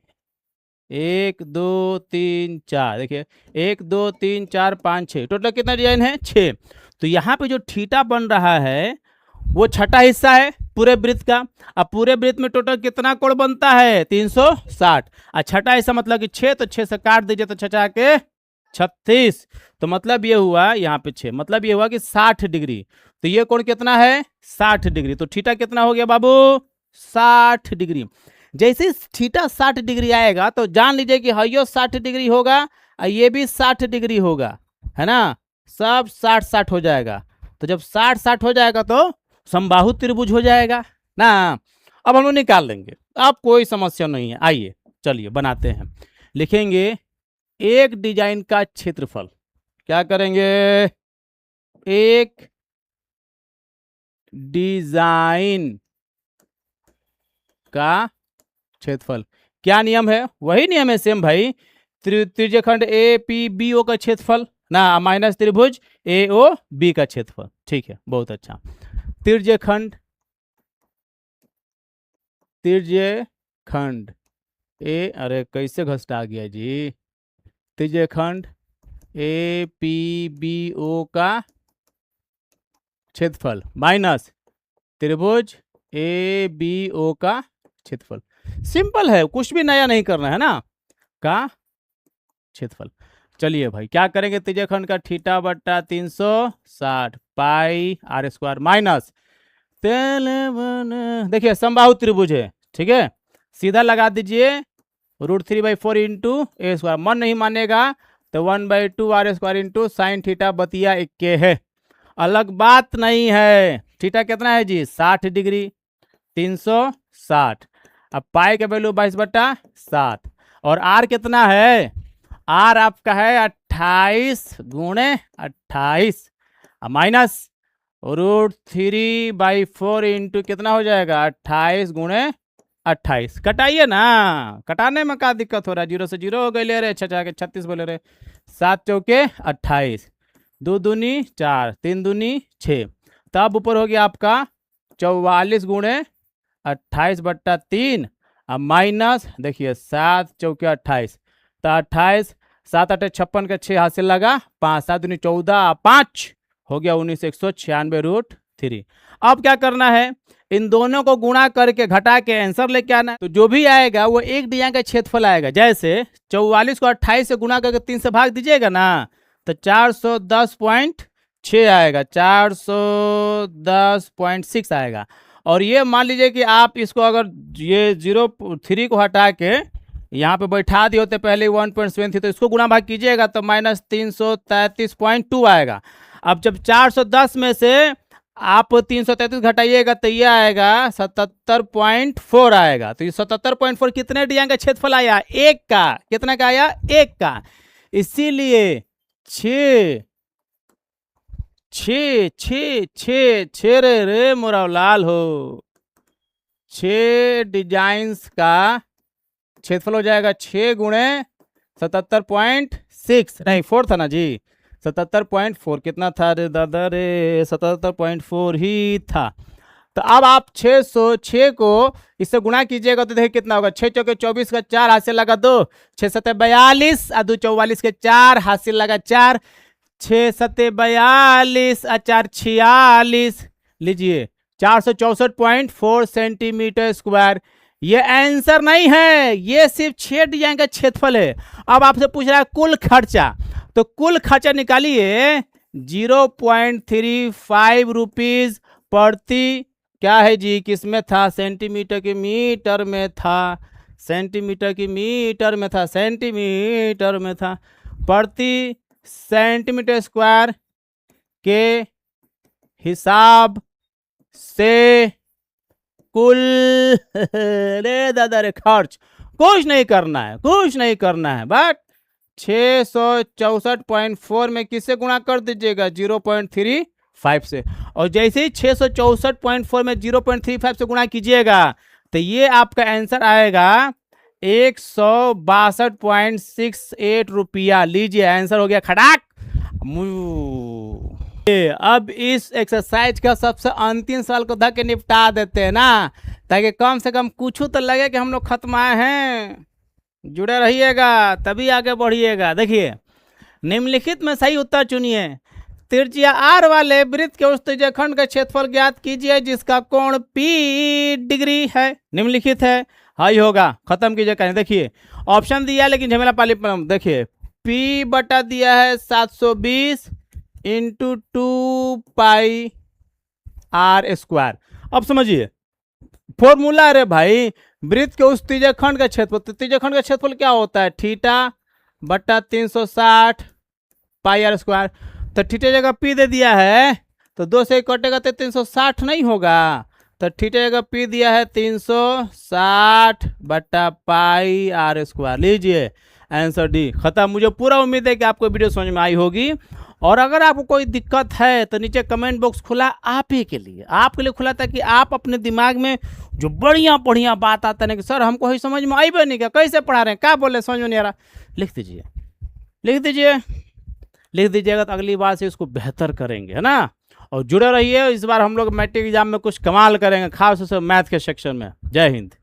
1 2 3 4, देखिए 1 2 3 4 5 6, टोटल कितना डिजाइन है 6। तो यहाँ पे जो थीटा बन रहा है वो छठा हिस्सा है पूरे वृत्त का। अब पूरे वृत्त में टोटल कितना कोण बनता है 360। और छठा हिस्सा मतलब कि 6, तो 6 से काट दीजिए तो 6 के 36। तो मतलब ये हुआ यहाँ पे 6, मतलब ये हुआ कि 60 डिग्री। तो ये कोण कितना है 60 डिग्री। तो थीटा कितना हो गया बाबू 60 डिग्री। जैसे ही थीटा 60 डिग्री आएगा तो जान लीजिए कि हयो 60 डिग्री होगा और ये भी 60 डिग्री होगा, है ना, सब 60-60 हो जाएगा। तो जब 60-60 हो जाएगा तो समबाहु त्रिभुज हो जाएगा ना। अब हम लोग निकाल लेंगे, अब कोई समस्या नहीं है। आइए चलिए बनाते हैं। लिखेंगे एक डिजाइन का क्षेत्रफल। क्या करेंगे, एक डिजाइन का क्षेत्रफल। क्या नियम है, वही नियम है सेम भाई। त्रिज्यखंड ए पी बी ओ का क्षेत्रफल ना माइनस त्रिभुज ए ओ बी का क्षेत्रफल। ठीक है, बहुत अच्छा। त्रिज्यखंड ए, अरे कैसे घसटा गया जी। त्रिज्यखंड ए पी बी ओ का क्षेत्रफल माइनस त्रिभुज ए बी ओ का क्षेत्रफल। सिंपल है, कुछ भी नया नहीं करना है ना, का क्षेत्रफल। चलिए भाई क्या करेंगे, त्रिज्यखंड का थीटा बट्टा 360 पाई आर स्क्वायर माइनस, देखिए समबाहु त्रिभुज है, ठीक है, सीधा लगा दीजिए √3/4 इंटू ए स्क्वायर। मन नहीं मानेगा तो 1/2 R square into sine theta बतिया 1 है। अलग बात नहीं है। थीटा कितना है जी 60 डिग्री, 360। अब पाई का वैल्यू 22/7 और आर कितना है, आर आपका है 28 × 28 माइनस √3/4 इंटू कितना हो जाएगा 28 × 28। कटाइए ना, कटाने में क्या दिक्कत हो रहा है, 0 से 0 हो गए ले रहे, 6 के 36 बोले रहे, 7 चौके 28, 2 दूनी 4, 3 दूनी 6। तब ऊपर हो गया आपका 44 × 28/3 अब माइनस देखिए 7 चौके 28, तो 28, 7 8 56 का 6 हाथ से लगा 5, 7 दूनी 14, 5 हो गया 19, 196√3। अब क्या करना है, इन दोनों को गुणा करके घटा के आंसर लेके आना है। तो जो भी आएगा वो एक डिजाइन का क्षेत्रफल आएगा। जैसे 44 को 28 से गुणा करके 3 से भाग दीजिएगा ना तो 410.6 आएगा, 410.6 आएगा। और ये मान लीजिए कि आप इसको अगर ये 0.3 को हटा के यहाँ पे बैठा दिए होते पहले 1.7 थी, तो इसको गुणा भाग कीजिएगा तो -333.2 आएगा। अब जब 410 में से आप 333 घटाइएगा तो ये आएगा 77.4 आएगा। तो ये 77.4 कितने डिजाइन का क्षेत्रफल आया, एक का। कितना का आया, एक का। इसीलिए 6 रे मोरा लाल हो, 6 डिजाइन्स का क्षेत्रफल हो जाएगा 6 × 77.6 नहीं 4 था ना जी, 77.4 कितना था रे दादा रे, 77.4 ही था। तो अब आप 606 को इससे गुणा कीजिएगा तो देखिए कितना होगा, 6 चौके 24 का 4 हाथ से लगा 2, 6 7 42 और 2 44 के 4 हाथ से लगा 4, 6 7 42 और 4 46, लीजिए 464.4 सेंटीमीटर स्क्वायर। ये आंसर नहीं है, ये सिर्फ 6 डिजाइन का क्षेत्रफल है। अब आपसे पूछ रहा है कुल खर्चा, तो कुल खर्चा निकालिए 0.35 रुपीज प्रति, क्या है जी, किसमें था, सेंटीमीटर की मीटर में था, सेंटीमीटर की मीटर में था, सेंटीमीटर में था, प्रति सेंटीमीटर स्क्वायर के हिसाब से कुल रे दादा रे खर्च कुछ नहीं करना है, कुछ नहीं करना है, बट 664.4 में किससे गुणा कर दीजिएगा 0.35 से। और जैसे ही 664.4 में 0.35 से गुणा कीजिएगा तो ये आपका आंसर आएगा 162.68 रुपया। लीजिए आंसर हो गया खड़ाक। अब इस एक्सरसाइज का सबसे अंतिम सवाल को धक्के निपटा देते हैं ना, ताकि कम से कम कुछ तो लगे कि हम लोग खत्म आए हैं। जुड़े रहिएगा तभी आगे बढ़िएगा। देखिए निम्नलिखित में सही उत्तर चुनिए। त्रिज्या आर वाले वृत्त के उस त्रिज्याखंड का क्षेत्रफल ज्ञात कीजिए जिसका कोण P डिग्री है, निम्नलिखित है। हाई होगा, खत्म कीजिए कहें। देखिए ऑप्शन दिया है लेकिन झमेला पाली देखिए P बटा दिया है 720 इंटू 2 पाई R स्क्वायर। अब समझिए फॉर्मूला है रे भाई, वृत्त के उस त्रिज्याखंड का क्षेत्रफल, तो त्रिज्याखंड का क्षेत्रफल क्या होता है, थीटा बटा 360 पाई R स्क्वायर। तो थीटा जगह P दे दिया है तो 2 से कटेगा तो 360 नहीं होगा, तो थीटा जगह P दिया है 360 बटा पाई R स्क्वायर। लीजिए आंसर डी, खत्म। मुझे पूरा उम्मीद है कि आपको वीडियो समझ में आई होगी, और अगर आपको कोई दिक्कत है तो नीचे कमेंट बॉक्स खुला आप ही के लिए, आपके लिए खुला, ताकि आप अपने दिमाग में जो बढ़िया बढ़िया बात आता है कि सर हमको ही समझ में आई भी नहीं, क्या कैसे पढ़ा रहे हैं, क्या बोले समझ में नहीं आ रहा, लिख दीजिए, लिख दीजिए, लिख दीजिएगा तो अगली बार से इसको बेहतर करेंगे, है ना। और जुड़े रहिए, इस बार हम लोग मैट्रिक एग्जाम में कुछ कमाल करेंगे, खास तौर से मैथ के सेक्शन में। जय हिंद।